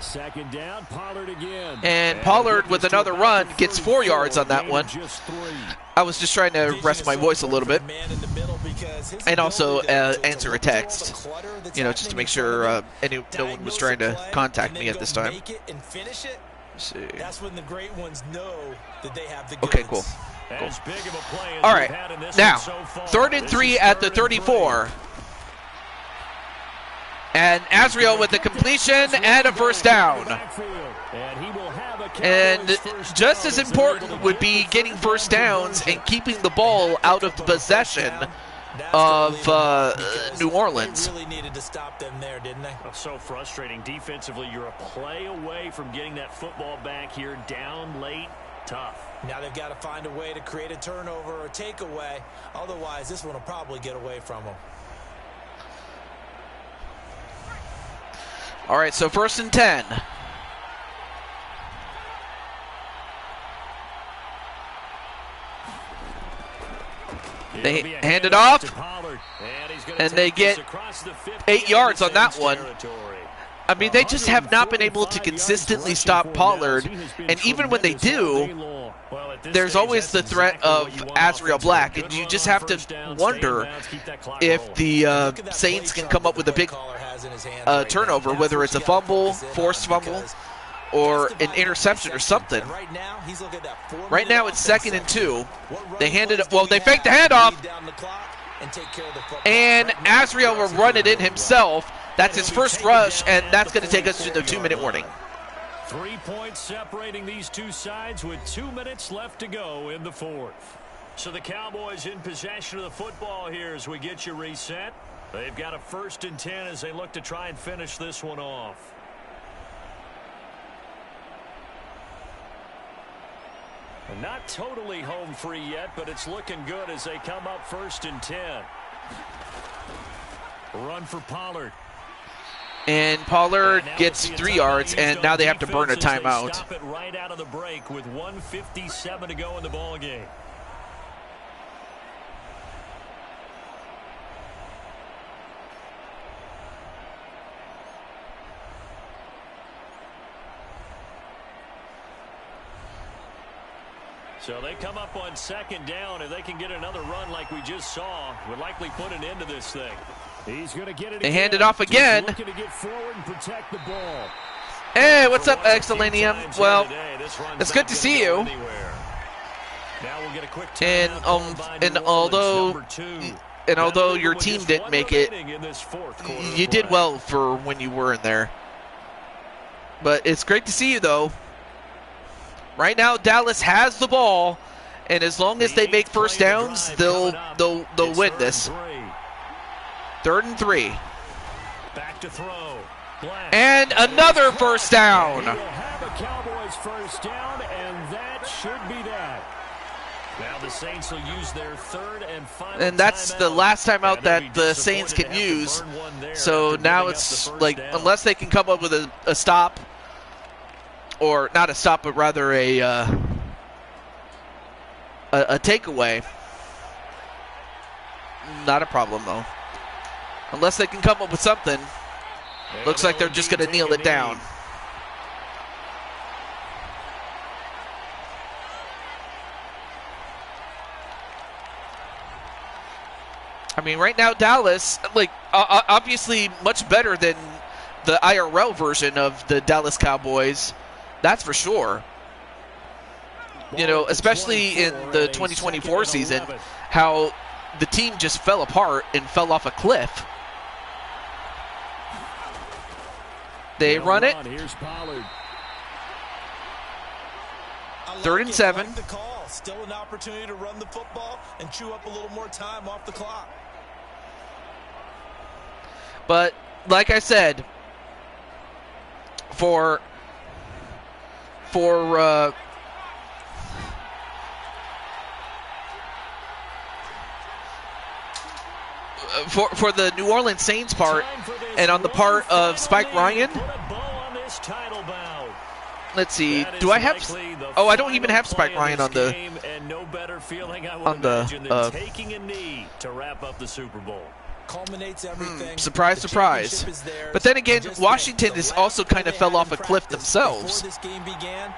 Second down, Pollard again. And Pollard with another run gets 4 yards on that one. I was just trying to rest my voice a little bit. And also answer a text. You know, just to make sure no one was trying to contact me at this time. Let's see. That's when the great ones know that they have the goods. Okay, cool. As big of a play as All we've right, had in this now, one so far. 3rd and This 3 is at the 3rd and 3. 34. And Azriel with the completion and a first down. And just as important would be getting first downs and keeping the ball out of the possession of New Orleans. They really needed to stop them there, didn't they? Oh, so frustrating. Defensively, you're a play away from getting that football back here down late. Tough. Now they've got to find a way to create a turnover or a takeaway. Otherwise, this one will probably get away from them. All right, so 1st and 10. They hand it off, and they get 8 yards on that one. I mean, they just have not been able to consistently stop Pollard, and even when they do, there's always the threat of Azriel Black, and you just have to wonder if the Saints can come up with a big turnover, whether it's a fumble, forced fumble, or an interception or something. Right now it's 2nd and 2. They handed it. Well, they faked the handoff, and Azriel will run it in himself. That's his first rush, and that's going to take us to the 2-minute warning. 3 points separating these two sides with 2 minutes left to go in the 4th. So the Cowboys in possession of the football here as we get you reset. They've got a 1st and 10 as they look to try and finish this one off. Not totally home free yet, but it's looking good as they come up 1st and 10. Run for Pollard. And Pollard gets 3 yards, and now they have to burn a timeout. Stop it right out of the break with 1:57 to go in the ball game. So they come up on 2nd down. If they can get another run like we just saw, would likely put an end to this thing. He's going to get it. They hand it off again. Looking to get forward and protect the ball. Hey, what's up, Excelanium? Well, it's good to see you. And although your team didn't make it, you did well for when you were in there. But it's great to see you, though. Right now, Dallas has the ball, and as long as they make first downs, they'll win this. 3rd and 3. Back to throw. And another first down. He'll have a Cowboys first down, and that should be that. Now the Saints will use their 3rd and final. And that's the last timeout that the Saints can use. So now it's like, unless they can come up with a stop, or not a stop, but rather a takeaway. Not a problem, though. Unless they can come up with something. Looks like they're just going to kneel it down. I mean, right now, Dallas, like, obviously much better than the IRL version of the Dallas Cowboys. That's for sure. You know, especially in the 2024 season, how the team just fell apart and fell off a cliff. They run it. 3rd and 7. Like the call. Still an opportunity to run the football and chew up a little more time off the clock. But like I said, for the New Orleans Saints part, and on the part of Spike Ryan, let's see, do I have, oh, I don't even have Spike Ryan on the taking a knee to wrap up the Super Bowl. Culminates everything. Surprise, surprise. But then again, Washington has also kind of fell off a cliff themselves,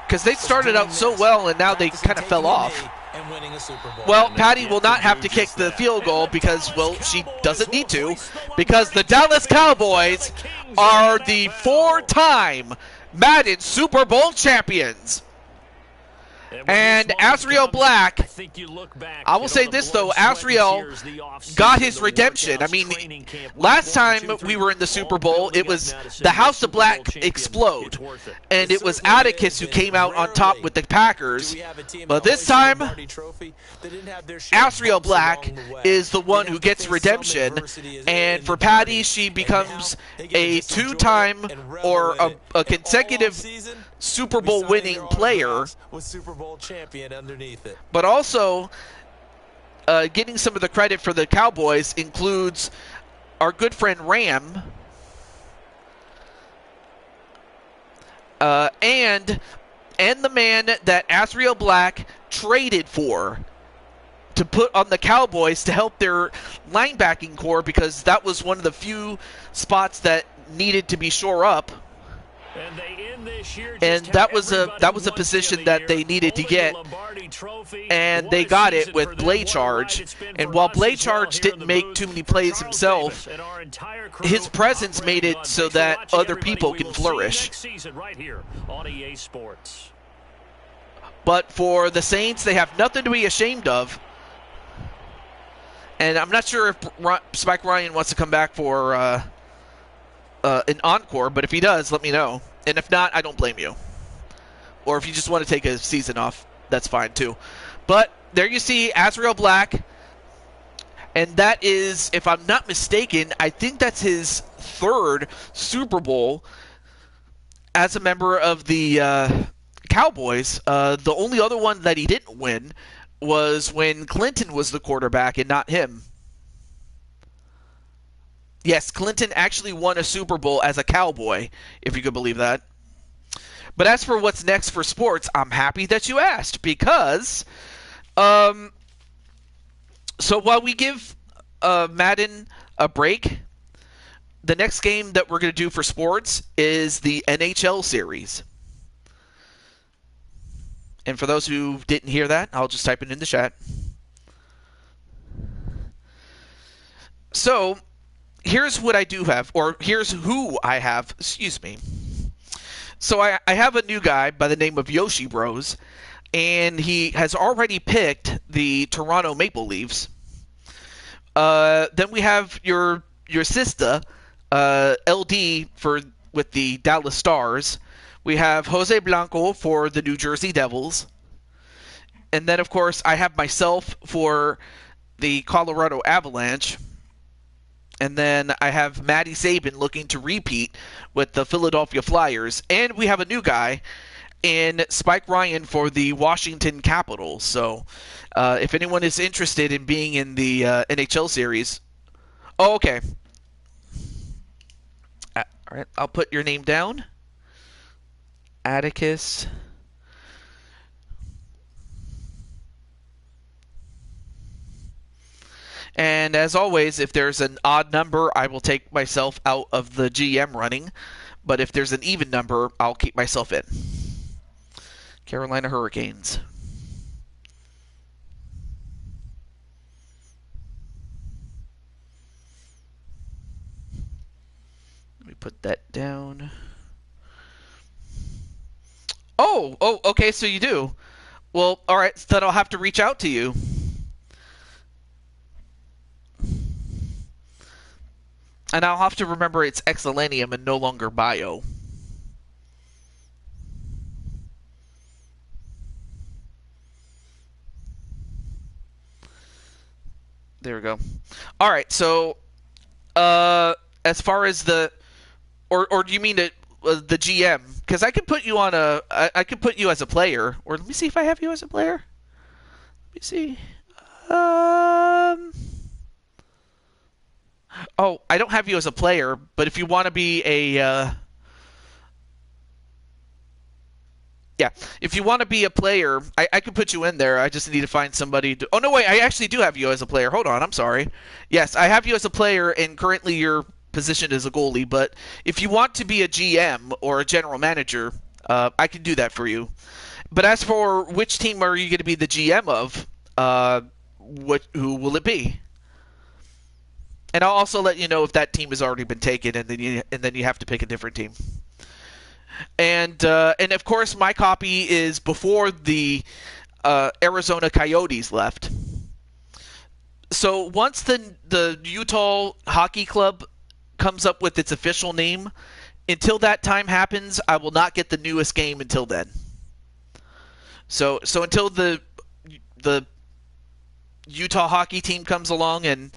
because they started out so well and now they kind of fell off. Well, Patty will not have to kick the field goal because, well, she doesn't need to, because the Dallas Cowboys are the 4-time Madden Super Bowl champions. And Azriel Black, I will say this though, Azriel got his redemption. I mean, last time we were in the Super Bowl, it was the House of Black explode, and it was Atticus who came out on top with the Packers. But this time, Azriel Black is the one who gets redemption, and for Patty, she becomes a two-time or a consecutive Super Bowl winning player, with Super Bowl champion underneath it. But also getting some of the credit for the Cowboys includes our good friend Ram and the man that Azriel Black traded for to put on the Cowboys to help their linebacking core, because that was one of the few spots that needed to be shore up. And that was a position that they needed to get, and they got it with Blaycharge. And while Blaycharge didn't make too many plays himself, his presence made it so that other people can flourish. But for the Saints, they have nothing to be ashamed of. And I'm not sure if Spike Ryan wants to come back for an encore, but if he does, let me know. And if not, I don't blame you. Or if you just want to take a season off, that's fine too. But there you see Azriel Black, and that is, if I'm not mistaken, I think that's his third Super Bowl as a member of the Cowboys. The only other one that he didn't win was when Clinton was the quarterback and not him. Yes, Clinton actually won a Super Bowl as a Cowboy, if you could believe that. But as for what's next for sports, I'm happy that you asked, because so while we give Madden a break, the next game that we're going to do for sports is the NHL series. And for those who didn't hear that, I'll just type it in the chat. So here's what I do have, or here's who I have, excuse me. So I have a new guy by the name of Yoshi Bros, and he has already picked the Toronto Maple Leafs. Then we have your sister, LD, with the Dallas Stars. We have Jose Blanco for the New Jersey Devils. And then, of course, I have myself for the Colorado Avalanche. And then I have Matty Sabin looking to repeat with the Philadelphia Flyers. And we have a new guy in Spike Ryan for the Washington Capitals. So if anyone is interested in being in the NHL series... Oh, okay. All right, I'll put your name down. Atticus. And as always, if there's an odd number, I will take myself out of the GM running. But if there's an even number, I'll keep myself in. Carolina Hurricanes. Let me put that down. Oh, okay, so you do. Well, all right, then I'll have to reach out to you. And I'll have to remember it's Exilanium and no longer Bio. There we go. All right, so as far as the... Or do you mean the GM? Because I could put you on I could put you as a player. Or let me see if I have you as a player. Let me see. Oh, I don't have you as a player, but if you want to be a... yeah, if you want to be a player, I could put you in there. I just need to find somebody to... Oh, no, wait, I actually do have you as a player. Hold on, I'm sorry. Yes, I have you as a player, and currently you're positioned as a goalie, but if you want to be a GM or a general manager, I can do that for you. But as for which team are you going to be the GM of, who will it be? And I'll also let you know if that team has already been taken, and then you have to pick a different team. And of course, my copy is before the Arizona Coyotes left. So once the Utah Hockey Club comes up with its official name, until that time happens, I will not get the newest game until then. So until the Utah hockey team comes along and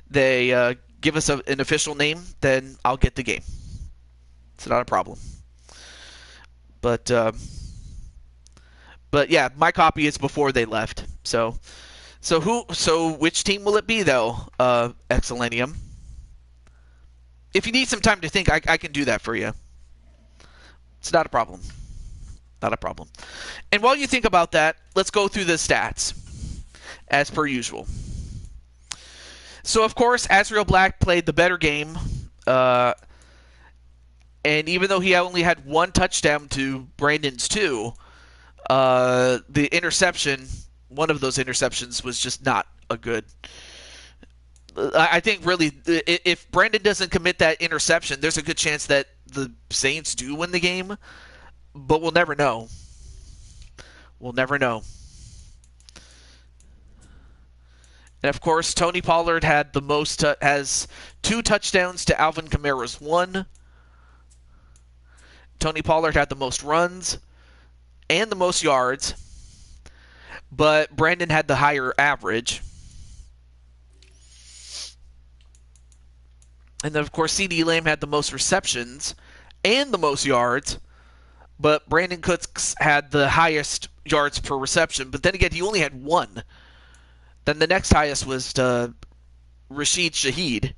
they give us an official name, then I'll get the game. It's not a problem. But yeah, my copy is before they left. So which team will it be though? Excelenium. If you need some time to think, I can do that for you. It's not a problem. Not a problem. And while you think about that, let's go through the stats, as per usual. So, of course, Azriel Black played the better game. And even though he only had one touchdown to Brandon's two, the interception, one of those interceptions, was just not a good. I think, really, if Brandon doesn't commit that interception, there's a good chance that the Saints do win the game. But we'll never know. We'll never know. And of course, Tony Pollard had the most has 2 touchdowns to Alvin Kamara's 1. Tony Pollard had the most runs and the most yards, but Brandon had the higher average. And then of course, CeeDee Lamb had the most receptions and the most yards, but Brandon Cooks had the highest yards per reception. But then again, he only had 1. Then the next highest was Rashid Shaheed.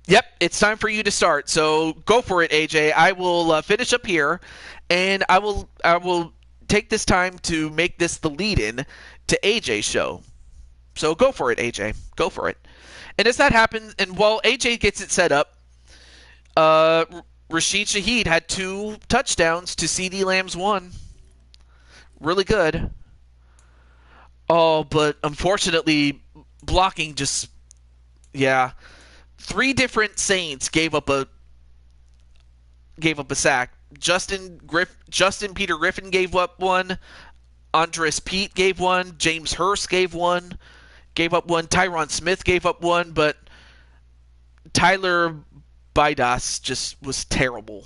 Yep, it's time for you to start. So go for it, AJ. I will finish up here, and I will take this time to make this the lead-in to AJ's show. So go for it, AJ. Go for it. And as that happens, and while AJ gets it set up, Rashid Shaheed had 2 touchdowns to CeeDee Lamb's 1. Really good. Oh, but unfortunately, blocking just, yeah. 3 different Saints gave up a sack. Justin Peter Griffin gave up 1. Andres Pete gave 1. James Hurst gave up 1. Tyron Smith gave up 1, but Tyler Bidas just was terrible.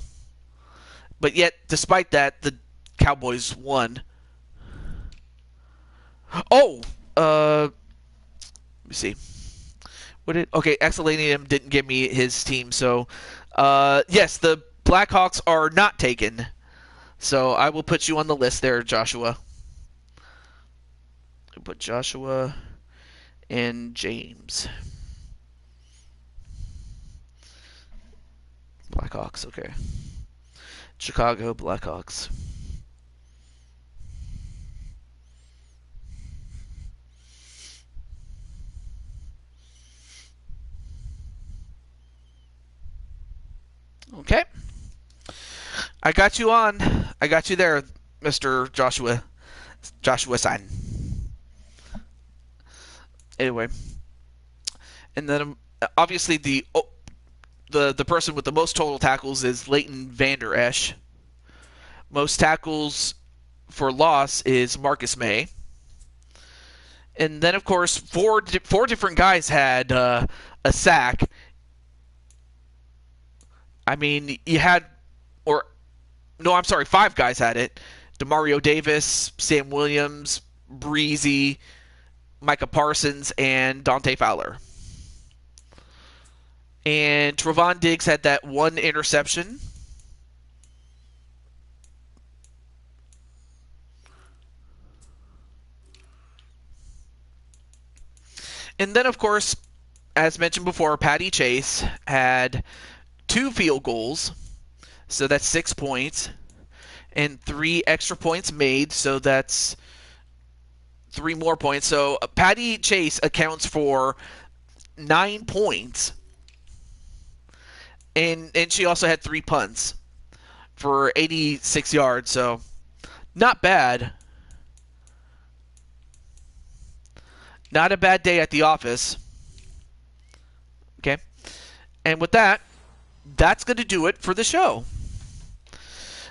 But yet, despite that, the Cowboys won. Oh! Let me see. Okay, Excelanium didn't give me his team, so... yes, the Blackhawks are not taken. So I will put you on the list there, Joshua. I'll put Joshua and James. Blackhawks, okay. Chicago Blackhawks. Okay. I got you on. I got you there, Mr. Joshua-san. Anyway. And then obviously the person with the most total tackles is Leighton Vander Esch. Most tackles for loss is Marcus May. And then, of course, four different guys had a sack. I mean, five guys had it. Demario Davis, Sam Williams, Breezy, Micah Parsons, and Dante Fowler. And Trevon Diggs had that 1 interception. And then, of course, as mentioned before, Patty Chase had 2 field goals, so that's 6 points, and 3 extra points made, so that's 3 more points. So Patty Chase accounts for 9 points, and she also had 3 punts for 86 yards, so not bad. Not a bad day at the office. Okay. And with that, that's going to do it for the show.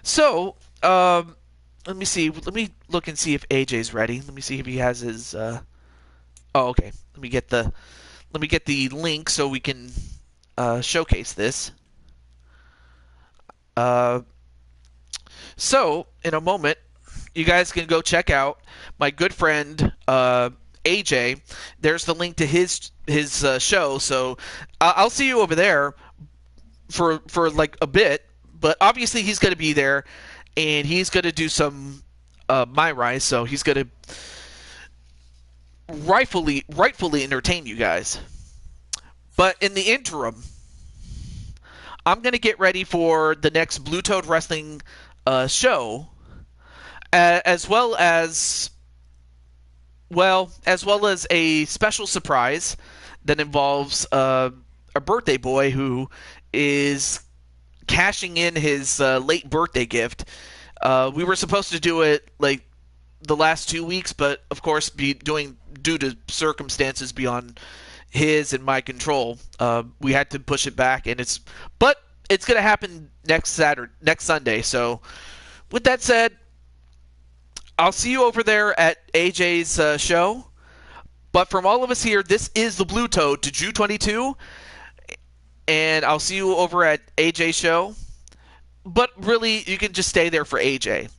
So, let me see. Let me look and see if AJ's ready. Let me see if he has his. Oh, okay. Let me get the link so we can showcase this. Uh, so in a moment, you guys can go check out my good friend AJ. There's the link to his show. So I'll see you over there for like a bit. But obviously he's going to be there, and he's going to do some my rise. So he's going to rightfully entertain you guys. But in the interim, I'm going to get ready for the next Blue Toad Wrestling show, as well as a special surprise that involves a birthday boy who is cashing in his late birthday gift. We were supposed to do it like the last 2 weeks, but of course, due to circumstances beyond his and my control, we had to push it back, but it's going to happen next Sunday. So, with that said, I'll see you over there at AJ's show. But from all of us here, this is the Blue Toad to Jew 22, and I'll see you over at AJ's show. But really, you can just stay there for AJ.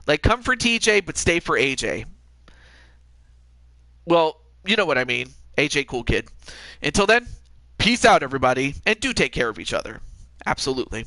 Like, come for TJ, but stay for AJ. Well, you know what I mean. AJ Cool Kid. Until then, peace out, everybody, and do take care of each other. Absolutely.